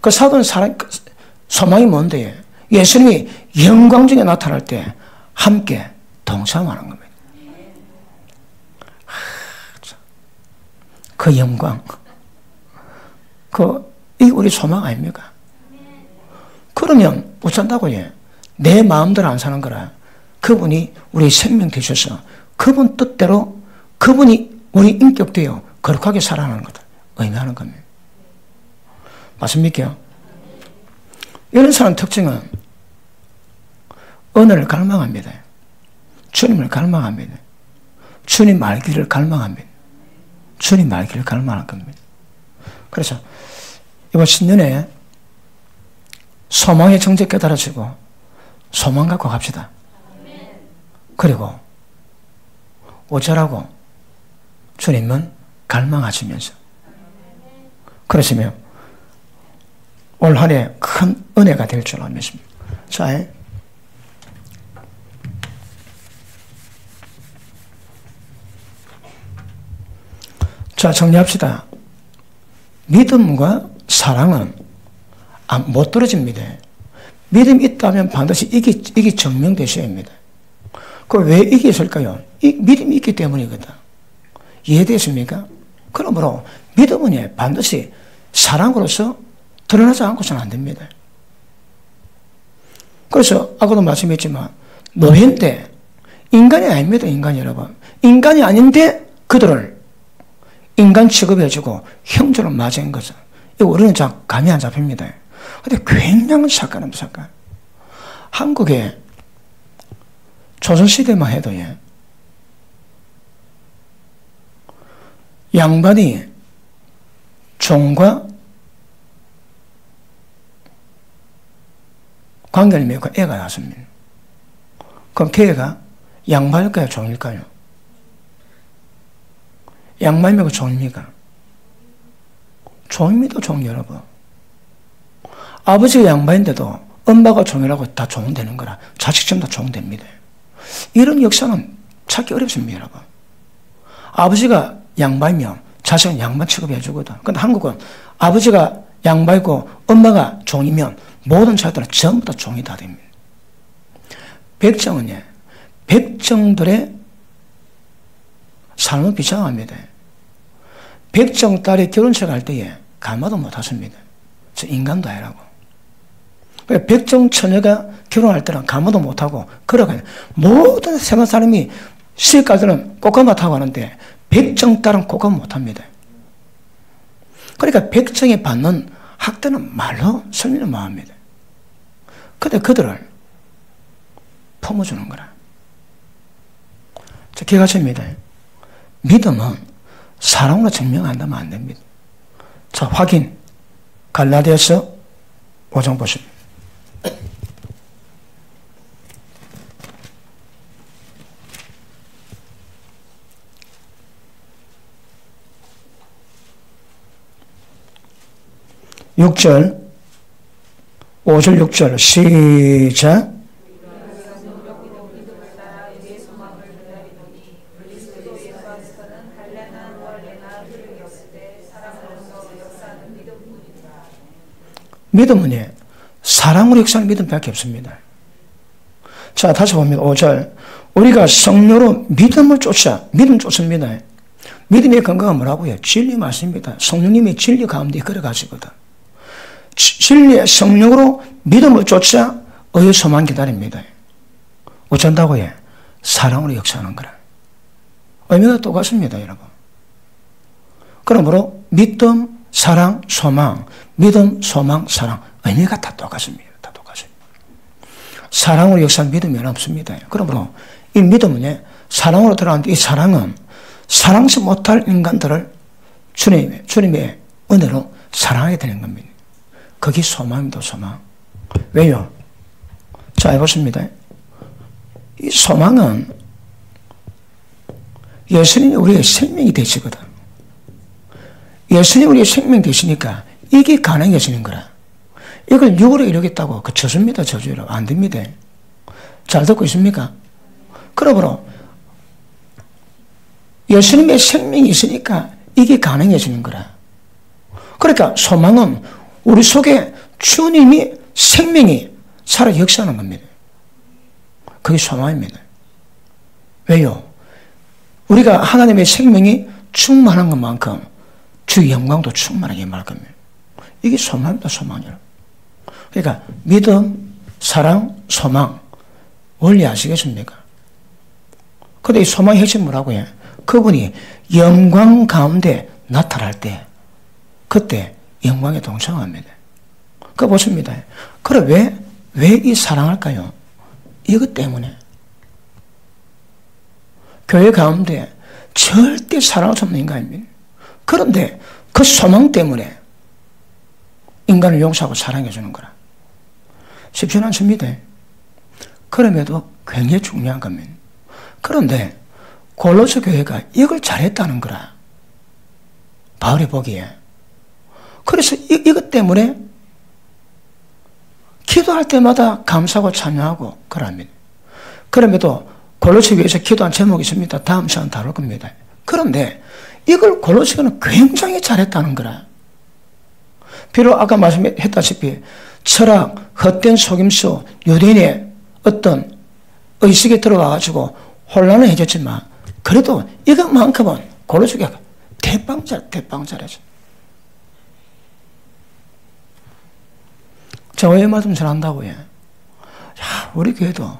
그 사오던 사랑, 소망이 뭔데요? 예수님이 영광 중에 나타날 때 함께 동참하는 겁니다. 그 영광, 이게 우리 소망 아닙니까? 그러면 어쩐다고요? 내 마음대로 안 사는 거라. 그분이 우리 생명 되셔서 그분 뜻대로 그분이 우리 인격되어 거룩하게 살아가는 것을 의미하는 겁니다. 맞습니까? 이런 사람 특징은 은혜를 갈망합니다. 주님을 갈망합니다. 주님 알기를 갈망합니다. 주님 알기를 갈망할 겁니다. 그래서 이번 신년에 소망의 정체 깨달아지고 소망 갖고 갑시다. 그리고 어쩌라고 주님은 갈망하시면서 그러시면 올 한 해 큰 은혜가 될 줄 믿습니다. 자, 정리합시다. 믿음과 사랑은 못 떨어집니다. 믿음이 있다면 반드시 이게 증명되셔야 합니다. 왜 이게 있을까요? 믿음이 있기 때문이거든. 이해되십니까? 그러므로 믿음은 반드시 사랑으로서 드러나지 않고서는 안 됩니다. 그래서 아까도 말씀했지만 노예 때 인간이 아닙니다. 인간이 여러분. 인간이 아닌데 그들을 인간 취급해주고 형제로 맞은 거죠. 이거 우리는 감이 안 잡힙니다. 근데 굉장한 사건입니다. 사건. 한국에 조선시대만 해도 양반이 종과 관계를 맺고 애가 낳습니다. 그럼 그 애가 양반일까요? 종일까요? 양반이고 종입니까? 종입니다. 종 여러분. 아버지가 양반인데도 엄마가 종이라고 다 종되는 거라. 자식 전부 다 종됩니다. 이런 역사는 찾기 어렵습니다. 여러분. 아버지가 양반이면 자식은 양반 취급해 주거든. 근데 한국은 아버지가 양반이고 엄마가 종이면 모든 자들은 전부 다 종이 다 됩니다. 백정은 백정들의 삶은 비참합니다. 백정 딸이 결혼식 할 때에 가마도 못 하십니다. 저 인간도 아니라고. 백정 처녀가 결혼할 때는 가마도 못 하고 걸어가요. 모든 세상 사람이 시집가서는 꽃가마 타고 하는데 백정 딸은 꽃가마 못 합니다. 그러니까 백정이 받는 학대는 말로 설명을 못 합니다. 근데 그들을 품어주는 거라. 자, 기억하십니다. 믿음은 사랑으로 증명한다면 안 됩니다. 자, 확인. 갈라디아서 5장 보십니다. (6절) 5절 6절 시작. 믿음은 사랑으로 역사하는 믿음밖에 없습니다. 자, 다시 봅니다. 5절. 우리가 성령으로 믿음을 쫓아, 믿음 쫓습니다. 믿음의 근거가 뭐라고요? 진리 말씀입니다. 성령님이 진리 가운데 걸어가시거든. 진리의 성령으로 믿음을 쫓아 의의 소망 기다립니다. 어쩐다고요? 사랑으로 역사하는 거라. 의미가 똑같습니다, 여러분. 그러므로 믿음, 사랑, 소망, 믿음, 소망, 사랑 의미가 다 똑같습니다. 다 똑같습니다. 사랑으로 역사한 믿음이 없습니다. 그러므로 이 믿음은 사랑으로 들어가는데 이 사랑은 사랑치 못할 인간들을 주님의 은혜로 사랑하게 되는 겁니다. 그게 소망입니다. 소망. 왜요? 자, 해보십니다. 이 소망은 예수님이 우리의 생명이 되시거든. 예수님이 우리의 생명 되시니까 이게 가능해지는 거라. 이걸 육으로 이루겠다고 그 저주입니다. 저주로 안 됩니다. 잘 듣고 있습니까? 그러므로 예수님의 생명이 있으니까 이게 가능해지는 거라. 그러니까 소망은 우리 속에 주님이 생명이 살아 역사하는 겁니다. 그게 소망입니다. 왜요? 우리가 하나님의 생명이 충만한 것만큼 주의 영광도 충만하게 임할 겁니다. 이게 소망입니다. 소망이라. 그러니까 믿음, 사랑, 소망 원리 아시겠습니까? 근데 이 소망의 핵심 뭐라고 해? 그분이 영광 가운데 나타날 때 그때 영광에 동참합니다. 그거 보십니다. 그럼 왜 이 사랑할까요? 이것 때문에. 교회 가운데 절대 사랑할 수 없는 인간입니다. 그런데 그 소망 때문에 인간을 용서하고 사랑해 주는 거라. 쉽지는 않습니다. 그럼에도 굉장히 중요한 겁니다. 그런데 골로새 교회가 이걸 잘했다는 거라. 바울이 보기에. 그래서 이것 때문에 기도할 때마다 감사하고 찬양하고 그럽니다. 그럼에도 골로새 교회에서 기도한 제목이 있습니다. 다음 시간 다룰 겁니다. 그런데 이걸 골로새는 굉장히 잘했다는 거라. 비록 아까 말씀했다시피 철학, 헛된 속임수, 유대인의 어떤 의식에 들어가가지고 혼란을 해줬지만 그래도 이것만큼은 골로새가 대빵 잘했어. 저 왜 말씀 잘한다고 해? 야, 우리 교회도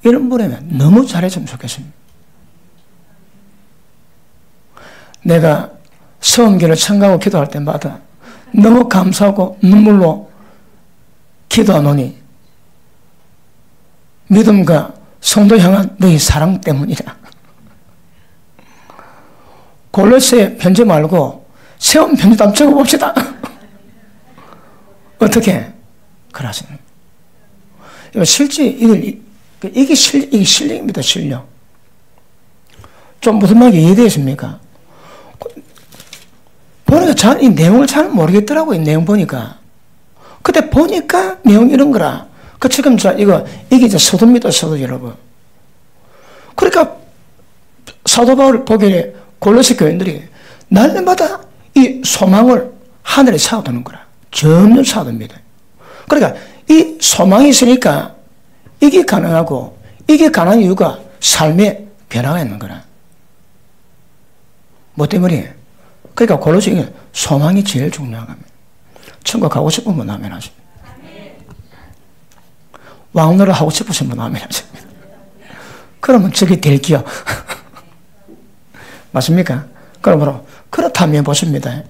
이런 분이면 너무 잘했으면 좋겠습니다. 내가 성경을 청가하고 기도할 때마다 너무 감사하고 눈물로 기도하노니 믿음과 성도 향한 너희 사랑 때문이라. 골로새 편지 말고 세운 편지 한번 적어봅시다. 어떻게? 그러시는. 실제 이게 실력입니다. 실력. 좀 무슨 말인지 이해되십니까? 보니까 이 내용을 잘 모르겠더라고요. 내용 보니까. 그때 보니까 내용 이런 거라. 그 지금 이게 이제 서두입니다. 서두 여러분. 그러니까 사도 바울 보기에 골로새 교인들이 날마다 이 소망을 하늘에 쌓아두는 거라. 점점 쌓아둡니다. 그러니까 이 소망이 있으니까 이게 가능하고 이게 가능한 이유가 삶의 변화가 있는 거라. 뭐 때문에? 그러니까 골로새는 소망이 제일 중요한 겁니다. 천국 가고 싶은 분 아멘 하십니다. 왕노릇 하고 싶으신 분 아멘 하십니다. 그러면 저게 될기요. 맞습니까? 그러므로 그렇다면 보십니다.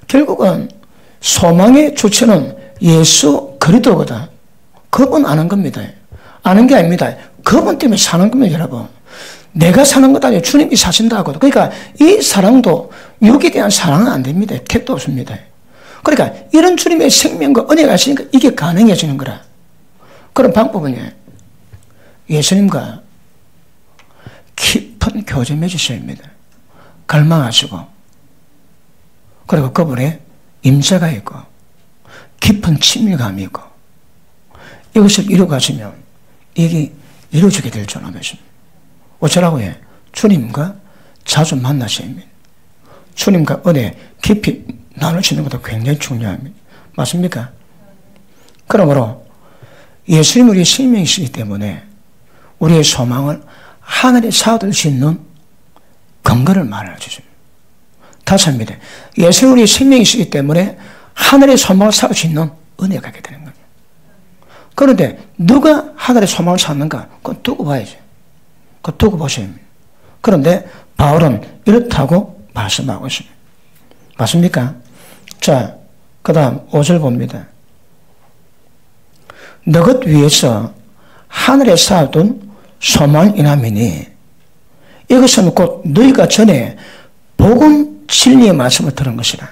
결국은 소망의 주체는 예수 그리스도거든. 그분 아는 겁니다. 아는 게 아닙니다. 그분 때문에 사는 겁니다, 여러분. 내가 사는 것 아니에요. 주님이 사신다 하거든. 그러니까 이 사랑도 육에 대한 사랑은 안 됩니다. 택도 없습니다. 그러니까 이런 주님의 생명과 은혜가 있으니까 이게 가능해지는 거라. 그런 방법은요, 예수님과 깊은 교제 맺으셔야 합니다. 갈망하시고, 그리고 그분의 임재가 있고, 깊은 친밀감이 있고, 이것을 이루어가시면 이게 이루어지게 될 줄 믿습니다. 어쩌라고 해? 주님과 자주 만나셔야 합니다. 주님과 은혜 깊이 나누시는 것도 굉장히 중요합니다. 맞습니까? 그러므로 예수님 우리의 생명이시기 때문에 우리의 소망을 하늘에 쌓아둘 수 있는 근거를 말해 주십니다. 다시 합니다. 예수님 우리의 생명이시기 때문에 하늘에 소망을 쌓을 수 있는 은혜가 갖게 되는 거예요. 그런데 누가 하늘에 소망을 쌓는가? 그건 두고 봐야죠. 그거 두고 보셔야 합니다. 그런데 바울은 이렇다고 말씀하고 있습니다. 맞습니까? 자, 그 다음 5절 봅니다. 너것 위에서 하늘에 쌓아둔 소망이나미니 이것은 곧 너희가 전에 복음 진리의 말씀을 들은 것이라.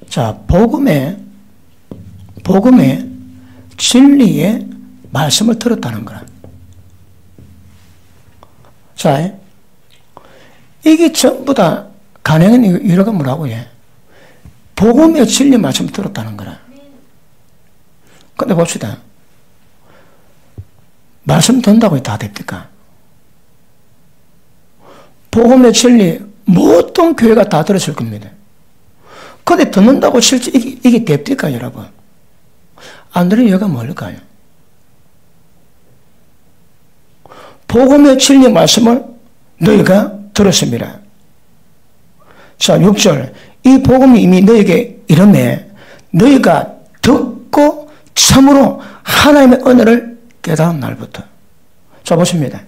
자, 복음의 진리의 말씀을 들었다는 거라. 자, 이게 전부 다 가능한 이유가 뭐라고 해? 복음의 진리 말씀을 들었다는 거라. 근데 봅시다. 말씀 듣는다고 다 됩니까? 복음의 진리 모든 교회가 다 들었을 겁니다. 근데 듣는다고 실제 이게 됩니까, 여러분? 안 되는 이유가 뭘까요? 복음의 진리 말씀을 너희가 들었습니다. 자, 6절. 이 복음이 이미 너희에게 이르매 너희가 듣고 참으로 하나님의 은혜를 깨달은 날부터. 자, 보십니다.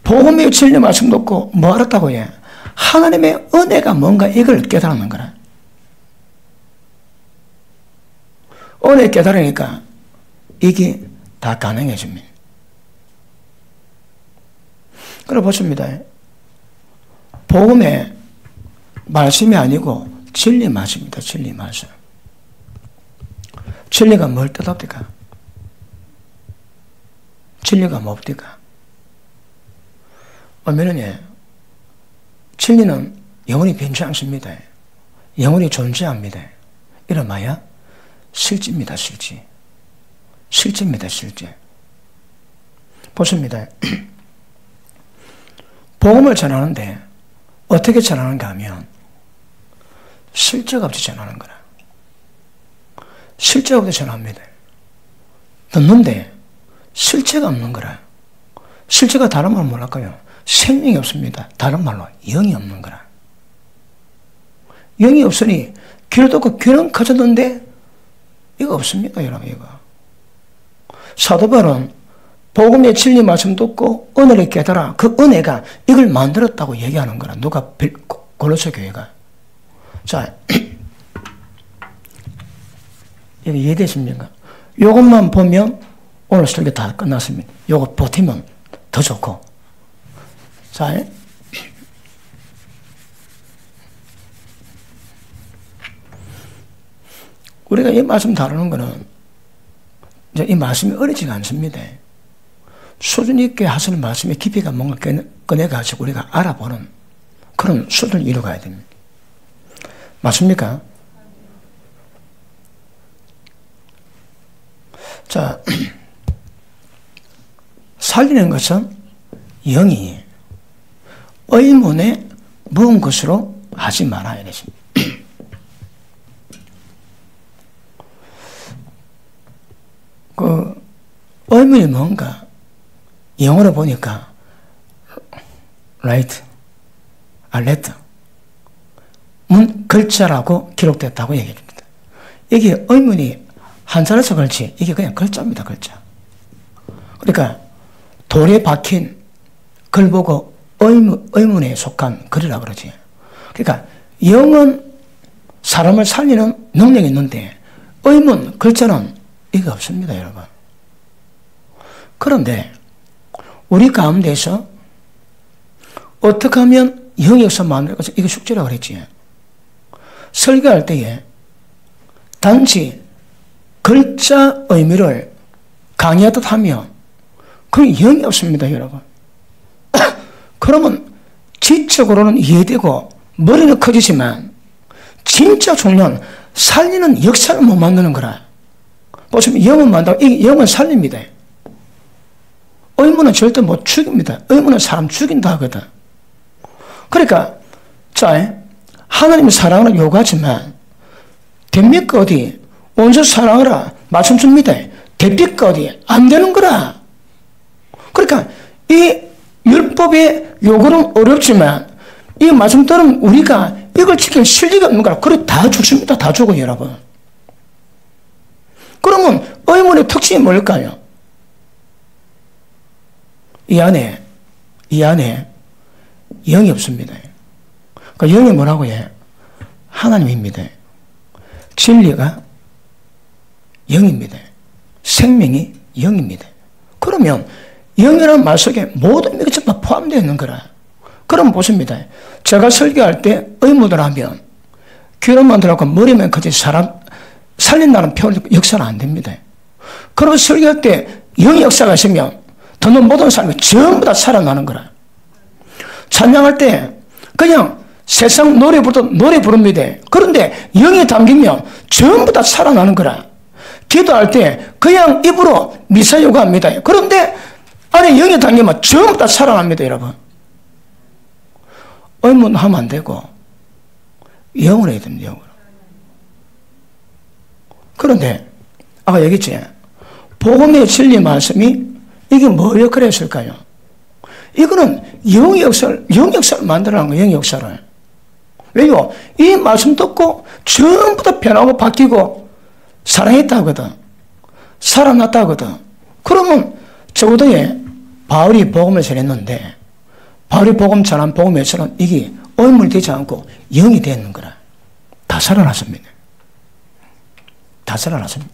복음의 진리 말씀 듣고 뭐 알았다고 해? 하나님의 은혜가 뭔가 이걸 깨달는 거라. 은혜 깨달으니까 이게 다 가능해집니다. 그래 보십니다. 복음의 말씀이 아니고 진리 말씀입니다. 진리 말씀. 진리가 뭘 뜻합니까? 진리가 뭡니까? 어면은 진리는 영원히 변치 않습니다. 영원히 존재합니다. 이름하여 실제입니다. 실제. 실제입니다. 실제. 보십니다. 복음을 전하는데 어떻게 전하는가 하면 실제가 없이 전하는 거라. 실제가 없이 전합니다. 듣는데 실체가 없는 거라. 실체가 다른 말로 뭐랄까요? 생명이 없습니다. 다른 말로 영이 없는 거라. 영이 없으니 귀를 듣고 귀는 커졌는데 이거 없습니다. 여러분 이거. 사도 바울은 복음의 진리 말씀 듣고 은혜를 깨달아 그 은혜가 이걸 만들었다고 얘기하는 거라. 누가 골로새 교회가. 자, 여기 이해되십니까? 이것만 보면 오늘 설교 다 끝났습니다. 이거 버티면 더 좋고. 자, 우리가 이 말씀 다루는 거는 이제 이 말씀이 어리지가 않습니다. 수준 있게 하시는 말씀의 깊이가 뭔가 꺼내가지고 우리가 알아보는 그런 수준을 이루어가야 됩니다. 맞습니까? 자, 살리는 것은 영이 의문에 무은 것으로 하지 말아야 되십니다. 그 의문이 뭔가 영어로 보니까 right, alert 글자라고 기록됐다고 얘기합니다. 이게 의문이 한자라서 그렇지 이게 그냥 글자입니다. 글자. 그러니까 돌에 박힌 글 보고 의문에 속한 글이라고 그러지. 그러니까 영은 사람을 살리는 능력이 있는데 의문, 글자는 이게 없습니다. 여러분. 그런데 우리 가운데서 어떻게 하면 영이 없어 만들 것을 이게 숙제라고 그랬지. 설교할 때에 단지 글자 의미를 강의하듯 하면 그건 영이 없습니다. 여러분. 그러면 지적으로는 이해되고 머리는 커지지만 진짜 중요한 살리는 역사를 못 만드는 거라. 보시면 영은 만다고 영은 살립니다. 의문은 절대 못 죽입니다. 의문은 사람 죽인다 하거든. 그러니까 자, 하나님의 사랑을 요구하지만 됩니까 어디? 원수 사랑하라 말씀 줍니다. 됩니까 어디? 안 되는 거라. 그러니까 이 율법의 요구는 어렵지만 이 말씀 들으면 우리가 이걸 지킬 실력이 없는 거라. 그래 다 죽습니다. 다 죽어요 여러분. 그러면 의문의 특징이 뭘까요? 이 안에 영이 없습니다. 그 영이 뭐라고 해? 하나님입니다. 진리가 영입니다. 생명이 영입니다. 그러면 영이라는 말 속에 모든 것이 전부 포함되어 있는 거라. 그럼 보십니다. 제가 설교할 때 의무들 하면 귀로만 들어가고 머리만 크지 사람 살린다는 표현 역사는 안 됩니다. 그리고 설교할 때 영의 역사가 있으면 듣는 모든 사람이 전부 다 살아나는 거라. 찬양할 때 그냥 세상 노래 부르던 노래 부릅니다. 그런데 영이 담기면 전부 다 살아나는 거라. 기도할 때 그냥 입으로 미사 요구합니다. 그런데 안에 영이 담기면 전부 다 살아납니다, 여러분. 의문하면 안 되고 영으로 해야 됩니다, 영으로. 그런데 아까 얘기했지. 복음의 진리 말씀이 이게 뭐 역할을 했을까요? 이거는 영의 역사를 만들어낸 거예요, 영의 역사를. 왜요? 이 말씀 듣고 전부 다 변하고 바뀌고 살아있다거든. 살아났다거든. 그러면 적어도에 바울이 복음을 전했는데 바울이 복음 전한 복음에서는 이게 얼물되지 않고 영이 되는 거라. 다 살아났습니다. 다 살아났습니다.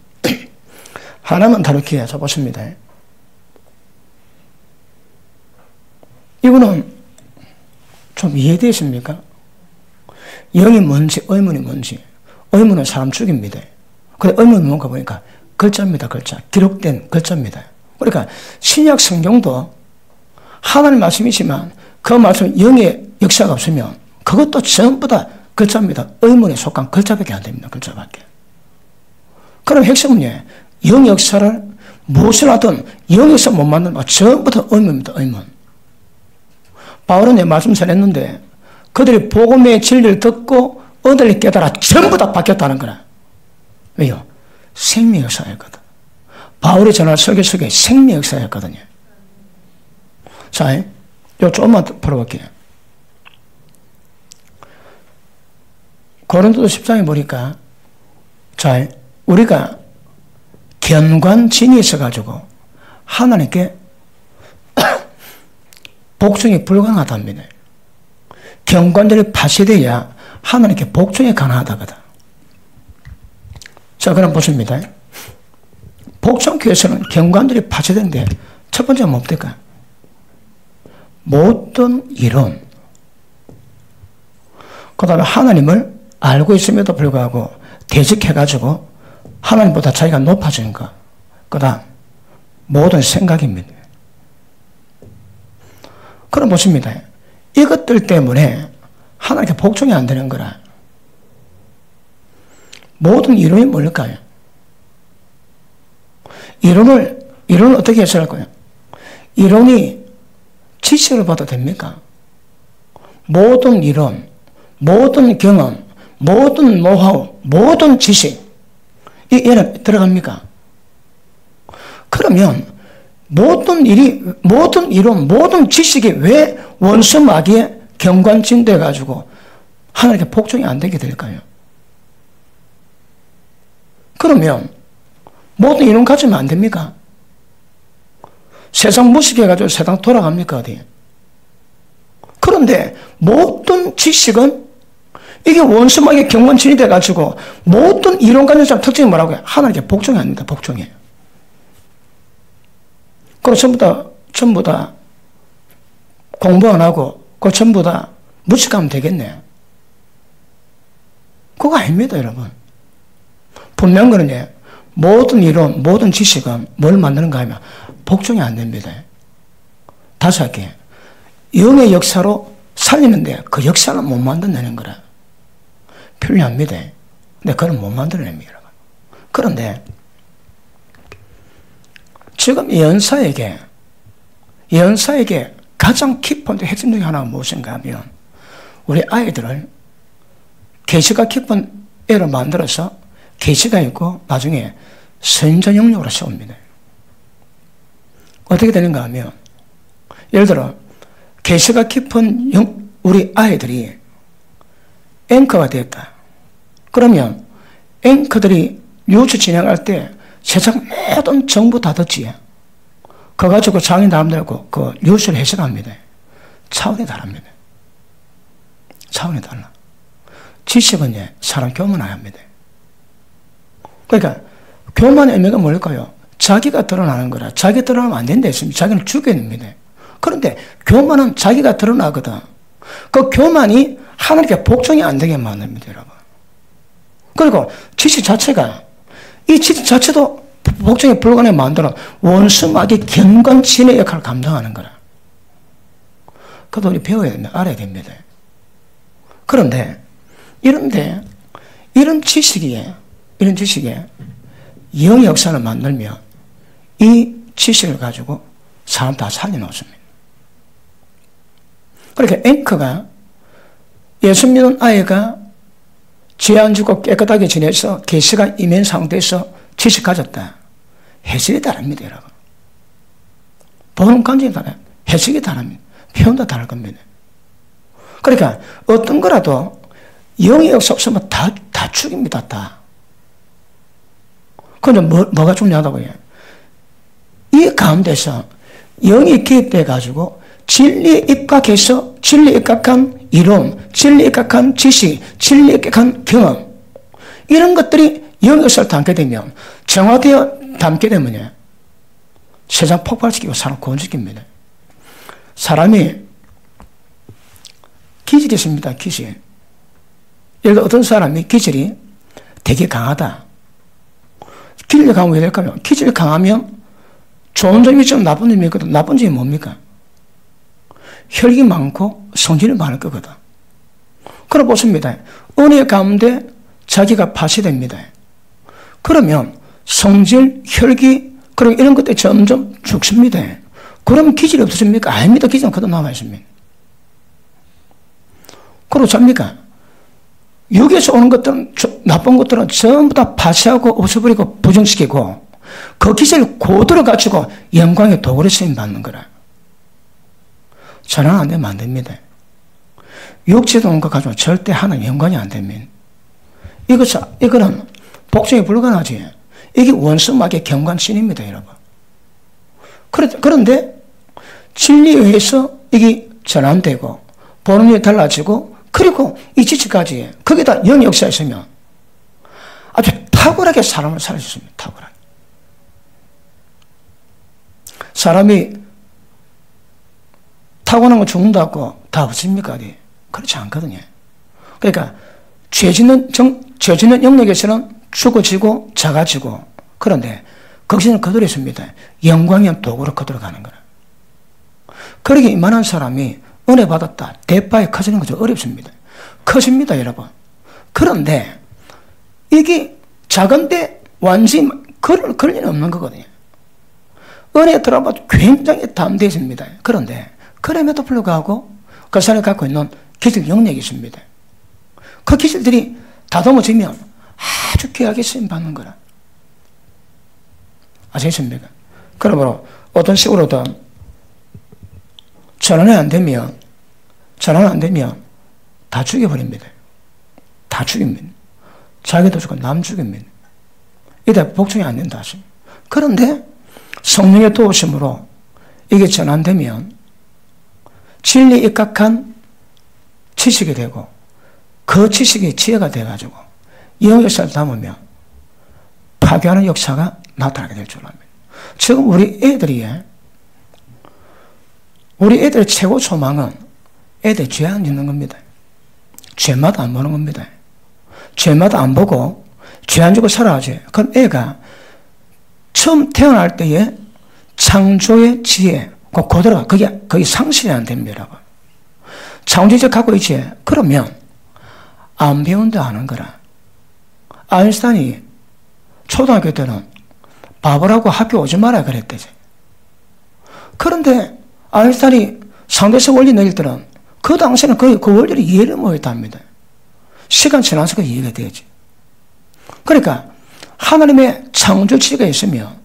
하나만 다루기에 해서 보십니다. 이거는 좀 이해되십니까? 영이 뭔지, 의문이 뭔지. 의문은 사람 죽입니다. 근데 의문이 뭔가 보니까 글자입니다, 글자. 기록된 글자입니다. 그러니까 신약 성경도 하나님 말씀이지만 그 말씀 영의 역사가 없으면 그것도 전부 다 글자입니다. 의문에 속한 글자밖에 안 됩니다, 글자밖에. 그럼 핵심은요, 영 역사를 무엇을 하든 영에서 못 만드는 거 전부 다 의문입니다, 의문. 바울은 말씀 전했는데 그들이 복음의 진리를 듣고 은혜를 깨달아 전부 다 바뀌었다는 거라. 왜요? 생명 역사였거든. 바울이 전할 설교 속에 생명 역사였거든요. 자, 요 조금만 풀어볼게요. 고린도서 10장에 보니까 자, 우리가 견관진이 있어가지고 하나님께 복종이 불가능하답니다. 경관들이 파쇄되어야 하나님께 복종이 가능하다거든. 자, 그럼 보십니다. 복종교에서는 경관들이 파쇄되는데 첫 번째는 뭡니까? 모든 이론, 그 다음에 하나님을 알고 있음에도 불구하고 대적해가지고 하나님보다 자기가 높아진 것, 그 다음 모든 생각입니다. 그럼 보십니다. 이것들 때문에 하나님께 복종이 안 되는 거라. 모든 이론이 뭘까요? 이론을 어떻게 해석할 거예요? 이론이 지식으로 봐도 됩니까? 모든 이론, 모든 경험, 모든 노하우, 모든 지식, 이 얘는 들어갑니까? 그러면 모든 이론, 모든 지식이 왜 원수 마귀에 경관진돼 가지고 하나님께 복종이 안 되게 될까요? 그러면 모든 이론 가지면 안 됩니까? 세상 무식해가지고 세상 돌아갑니까, 어디? 그런데 모든 지식은 이게 원수 마귀에 경관진이 돼가지고 모든 이론 가진 사람 특징이 뭐라고요? 하나님께 복종이 안 된다, 복종이. 그거 전부 다 공부 안 하고, 그거 전부 다 무식하면 되겠네. 그거 아닙니다, 여러분. 분명한 거는요, 모든 이론, 모든 지식은 뭘 만드는가 하면 복종이 안 됩니다. 다시 할게요. 영의 역사로 살리는데 그 역사는 못 만들어내는 거라. 편리합니다. 근데 그건 못 만들어냅니다, 여러분. 그런데 지금 연사에게 가장 깊은 핵심 중에 하나가 무엇인가 하면 우리 아이들을 계시가 깊은 애를 만들어서 계시가 있고 나중에 선전 영역으로 세웁니다. 어떻게 되는가 하면 예를 들어 계시가 깊은 우리 아이들이 앵커가 되었다. 그러면 앵커들이 뉴스 진행할 때 세상 모든 정보 다 듣지. 그거 가지고 장인 나름대로 그 뉴스를 해석합니다. 차원이 다릅니다. 차원이 달라. 지식은 사람 교만해야 합니다. 그러니까 교만의 의미가 뭘까요? 자기가 드러나는 거라. 자기가 드러나면 안 된다 했습니다. 자기는 죽여야 됩니다. 그런데 교만은 자기가 드러나거든. 그 교만이 하나님께 복종이 안 되게 만듭니다, 여러분. 그리고 지식 자체가, 이 지식 자체도 복종에 불가능하게 만드는 원수마귀 경관진의 역할을 감당하는 거라. 그것도 우리 배워야 됩니다. 알아야 됩니다. 그런데, 이런 지식에 영의 역사를 만들면 이 지식을 가지고 사람 다 살려놓습니다. 그러니까 앵커가 예수 믿는 아이가 죄 안 짓고 깨끗하게 지내서 계시가 임한 상태에서 지식 가졌다. 해석이 다릅니다, 여러분. 보는 관점이 달라요. 해석이 다릅니다. 표현도 다를 겁니다. 그러니까 어떤 거라도 영의 역사 없으면 다 죽입니다, 다. 그건 뭐가 중요하다고 해요? 이 가운데서 영이 개입돼가지고 진리에 입각해서 진리에 입각한 이론, 진리에 입각한 지식, 진리에 입각한 경험, 이런 것들이 영의 역사를 담게 되면, 정화되어 담게 되면 세상 폭발시키고 사람 구원시킵니다. 사람이 기질이 있습니다. 기질. 예를 들어 어떤 사람이 기질이 되게 강하다. 기질이 강하면 왜 될까요? 기질이 강하면 좋은 점이 좀 나쁜 점이 있거든. 나쁜 점이 뭡니까? 혈기 많고 성질이 많을 거거든. 그럼 보십니다. 은혜 가운데 자기가 파쇄됩니다. 그러면 성질, 혈기, 그리고 이런 것들이 점점 죽습니다. 그러면 기질이 없어집니까? 아닙니다. 기질은 그대로 남아있습니다. 그리고 잡니까? 여기에서 오는 것들은, 나쁜 것들은 전부 다 파쇄하고 없애버리고 부정시키고 그 기질을 그대로 가지고 영광의 도구로 쓰임받는 거라. 전환 안 되면 안 됩니다. 육체도 온 것 가지고 절대 하나님 영광이 안 됩니다. 이거는 복종이 불가능하지. 이게 원수마귀의 경관신입니다, 여러분. 그런데 진리에 의해서 이게 전환되고 보는 일이 달라지고 그리고 이 지식까지 거기다 영의 역사가 있으면 아주 탁월하게 사람을 살릴 수 있습니다. 탁월하게. 사람이 타고난 거 죽는다고 다 없습니까? 그렇지 않거든요. 그러니까 죄 짓는 영역에서는 죽어지고 작아지고, 그런데 거기서는 그대로 있습니다. 영광의 도구로 그대로 가는 거라. 그러게 이만한 사람이 은혜 받았다. 대파에 커지는 것도 어렵습니다. 커집니다, 여러분. 그런데 이게 작은데 완전히 그럴 리는 없는 거거든요. 은혜에 들어가도 굉장히 담대해집니다. 그런데 그럼에도 불구하고 그 사람이 갖고 있는 기질 영역이 있습니다. 그 기질들이 다듬어지면 아주 귀하게 쓰임받는 거라. 아시겠습니까? 그러므로 어떤 식으로든 전환이 안 되면 다 죽여버립니다. 다 죽입니다. 자기도 죽고 남 죽입니다. 이때 복종이 안 된다 하십니다. 그런데 성령의 도우심으로 이게 전환되면 진리에 입각한 지식이 되고 그 지식이 지혜가 돼가지고 영의 역사를 담으면 파괴하는 역사가 나타나게 될 줄 압니다. 지금 우리 애들의 최고 소망은 애들 죄 안 짓는 겁니다. 죄마다 안 보는 겁니다. 죄마다 안 보고 죄 안 지고 살아야지. 그럼 애가 처음 태어날 때에 창조의 지혜, 그대로 거기 상실이 안 됩니다, 여러분. 창조의 지혜 갖고 있지. 그러면 안 배운다 하는 거라. 아인슈타인이 초등학교 때는 바보라고 학교 오지 마라 그랬대지. 그런데 아인슈타인이 상대성 원리 내릴 때는 그 당시에는 그 원리를 이해를 못했답니다. 시간 지나서 그 이해가 되지. 그러니까 하나님의 창조 지혜가 있으면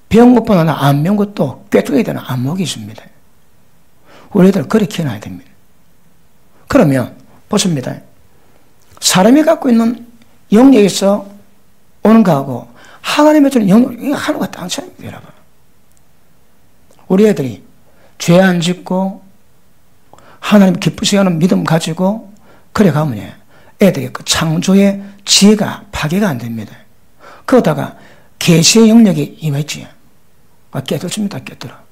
배운 것뿐 아니라 안 배운 것도 꿰뚫게 되는 안목이 있습니다. 우리 애들 그렇게 키워놔야 됩니다. 그러면 보십니다. 사람이 갖고 있는 영역에서 오는 거하고 하나님의 주는 영역이 하나가 땅차입니다, 여러분. 우리 애들이 죄 안 짓고 하나님 기쁘시게 하는 믿음 가지고 그래 가면 애들이 그 창조의 지혜가 파괴가 안 됩니다. 그러다가 계시의 영역이 임했지. 깨닫습니다. 깨달아.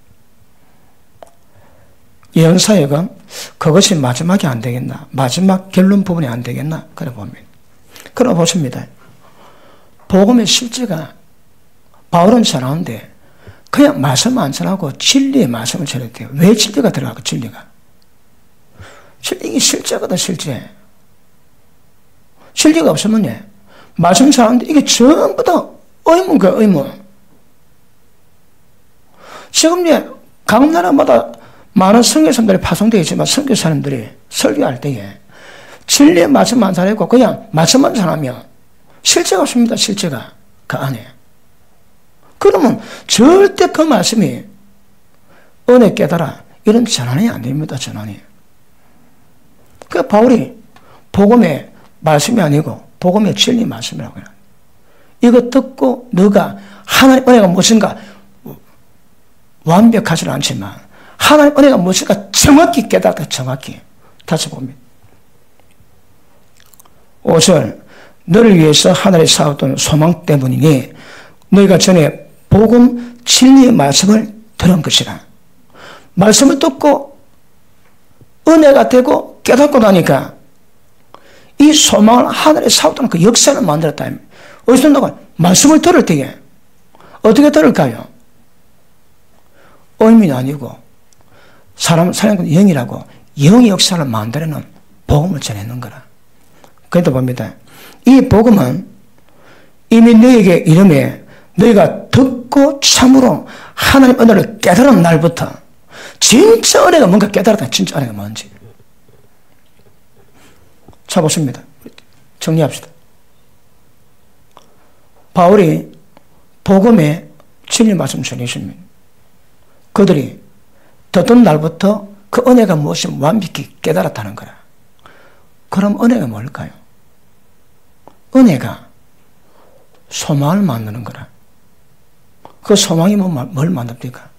예언사역은 그것이 마지막이 안 되겠나? 마지막 결론 부분이 안 되겠나? 그래 봅니다. 그러고 보십니다. 복음의 실제가 바울은 전하는데 그냥 말씀 안 전하고 진리의 말씀을 전해야 돼요. 왜 진리가 들어가고 진리가? 이게 실제거든, 실제. 진리가 없으면 말씀 전하는데 이게 전부 다 의문이야, 의문. 지금 각 나라마다 많은 선교사님들이 파송되어 있지만 선교사님들이 설교할 때에 진리의 말씀만 전하고 그냥 말씀만 전하면 실제가 없습니다. 실제가 그 안에. 그러면 절대 그 말씀이 은혜 깨달아 이런 전환이 안 됩니다. 전환이. 그 바울이 복음의 말씀이 아니고 복음의 진리 말씀이라고 해요. 이거 듣고 너가 하나님 은혜가 무엇인가 완벽하지는 않지만 하나님 은혜가 무엇인가 정확히 깨닫다. 정확히. 다시 봅니다. 5절 너를 위해서 하늘에 쌓았던 소망 때문이니 너희가 전에 복음 진리의 말씀을 들은 것이라. 말씀을 듣고 은혜가 되고 깨닫고 나니까 이 소망을 하늘에 쌓았던 그 역사를 만들었다. 어디서 나가? 말씀을 들을 때에 어떻게 들을까요? 의미는 아니고 사람 살아있는 영이라고 영의 역사를 만들어내는 복음을 전해는 거라. 그래도 봅니다. 이 복음은 이미 너에게 이름에 너희가 듣고 참으로 하나님 은혜를 깨달은 날부터 진짜 은혜가 뭔가 깨달았다. 진짜 은혜가 뭔지. 자 보십니다. 정리합시다. 바울이 복음의 진리 말씀 전해주십니다. 그들이 듣던 날부터 그 은혜가 무엇이 완벽히 깨달았다는 거라. 그럼 은혜가 뭘까요? 은혜가 소망을 만드는 거라. 그 소망이 뭘 만듭니까?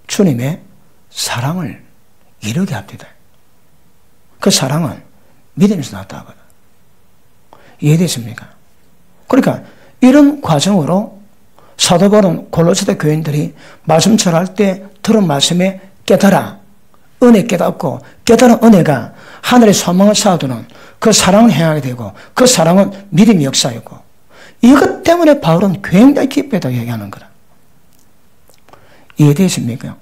주님의 사랑을 이루게 합니다. 그 사랑은 믿음에서 나왔다 하거든. 이해되십니까? 그러니까 이런 과정으로 사도 바울은 골로새대 교인들이 말씀 전할 때 들은 말씀에 깨달아 은혜 깨닫고 깨달은 은혜가 하늘의 소망을 쌓아두는 그 사랑을 행하게 되고 그 사랑은 믿음의 역사이고 이것 때문에 바울은 굉장히 기쁘다 얘기하는 거라. 이해되십니까?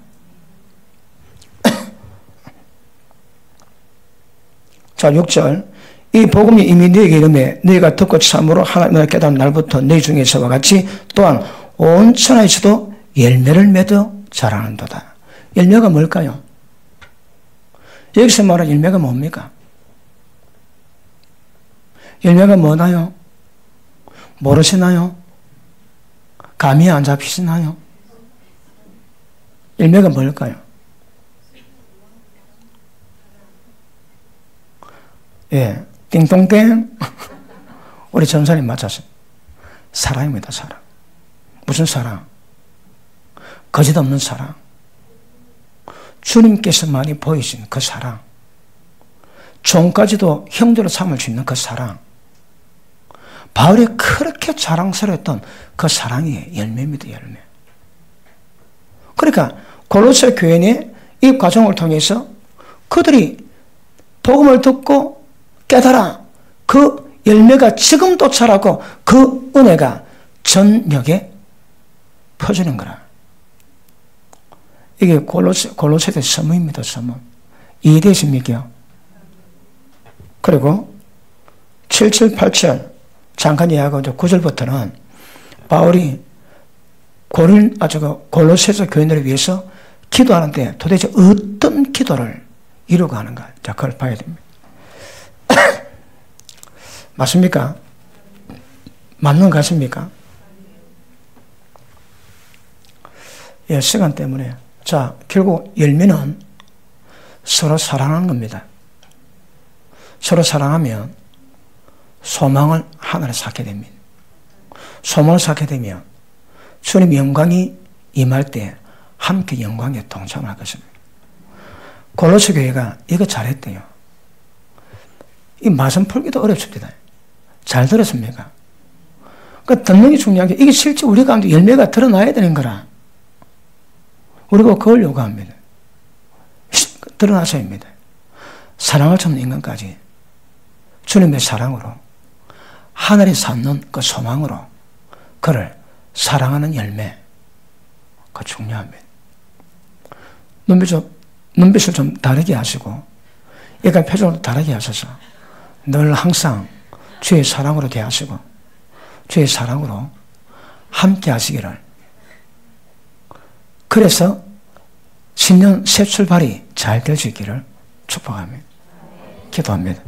자 6절 이 복음이 이미 너에게 이름에 너희가 듣고 참으로 하나님을 깨달은 날부터 너희 중에서와 같이 또한 온 천하에서도 열매를 맺어 자라는도다. 열매가 뭘까요? 여기서 말하는 열매가 뭡니까? 열매가 뭐나요? 모르시나요? 감이 안 잡히시나요? 열매가 뭘까요? 예, 띵동땡. 우리 전사님 맞았어요. 사랑입니다, 사랑. 무슨 사랑? 거짓 없는 사랑. 주님께서만이 보이신 그 사랑. 종까지도 형제로 삼을 수 있는 그 사랑. 바울이 그렇게 자랑스러웠던 그 사랑이 열매입니다, 열매. 그러니까 골로새 교인의 이 과정을 통해서 그들이 복음을 듣고 깨달아 그 열매가 지금도 자라고 그 은혜가 전역에 퍼지는 거라. 이게 골로새의 서문입니다, 서문. 이해되십니까? 그리고 7, 7, 8절 잠깐 이야기하고 9절부터는 바울이 골로새서 교인들을 위해서 기도하는데 도대체 어떤 기도를 이루고 하는가? 자, 그걸 봐야 됩니다. 맞습니까? 맞는 것 같습니까? 예, 시간 때문에. 자, 결국 열매는 서로 사랑하는 겁니다. 서로 사랑하면 소망을 하나를 쌓게 됩니다. 소망을 쌓게 되면 주님 영광이 임할 때 함께 영광에 동참할 것입니다. 골로새 교회가 이거 잘했대요. 이 말씀 풀기도 어렵습니다. 잘 들었습니까? 그러니까 듣는 게 중요한 게 이게 실제 우리 가운데 열매가 드러나야 되는 거라. 우리가 그걸 요구합니다. 드러나셔야 합니다. 사랑을 찾는 인간까지 주님의 사랑으로 하늘이 쌓는 그 소망으로 그를 사랑하는 열매, 그 중요합니다. 눈빛을 좀 다르게 하시고 약간 표정을 다르게 하셔서 늘 항상 주의 사랑으로 대하시고 주의 사랑으로 함께 하시기를, 그래서 신년 새 출발이 잘 될 수 있기를 축복합니다. 기도합니다.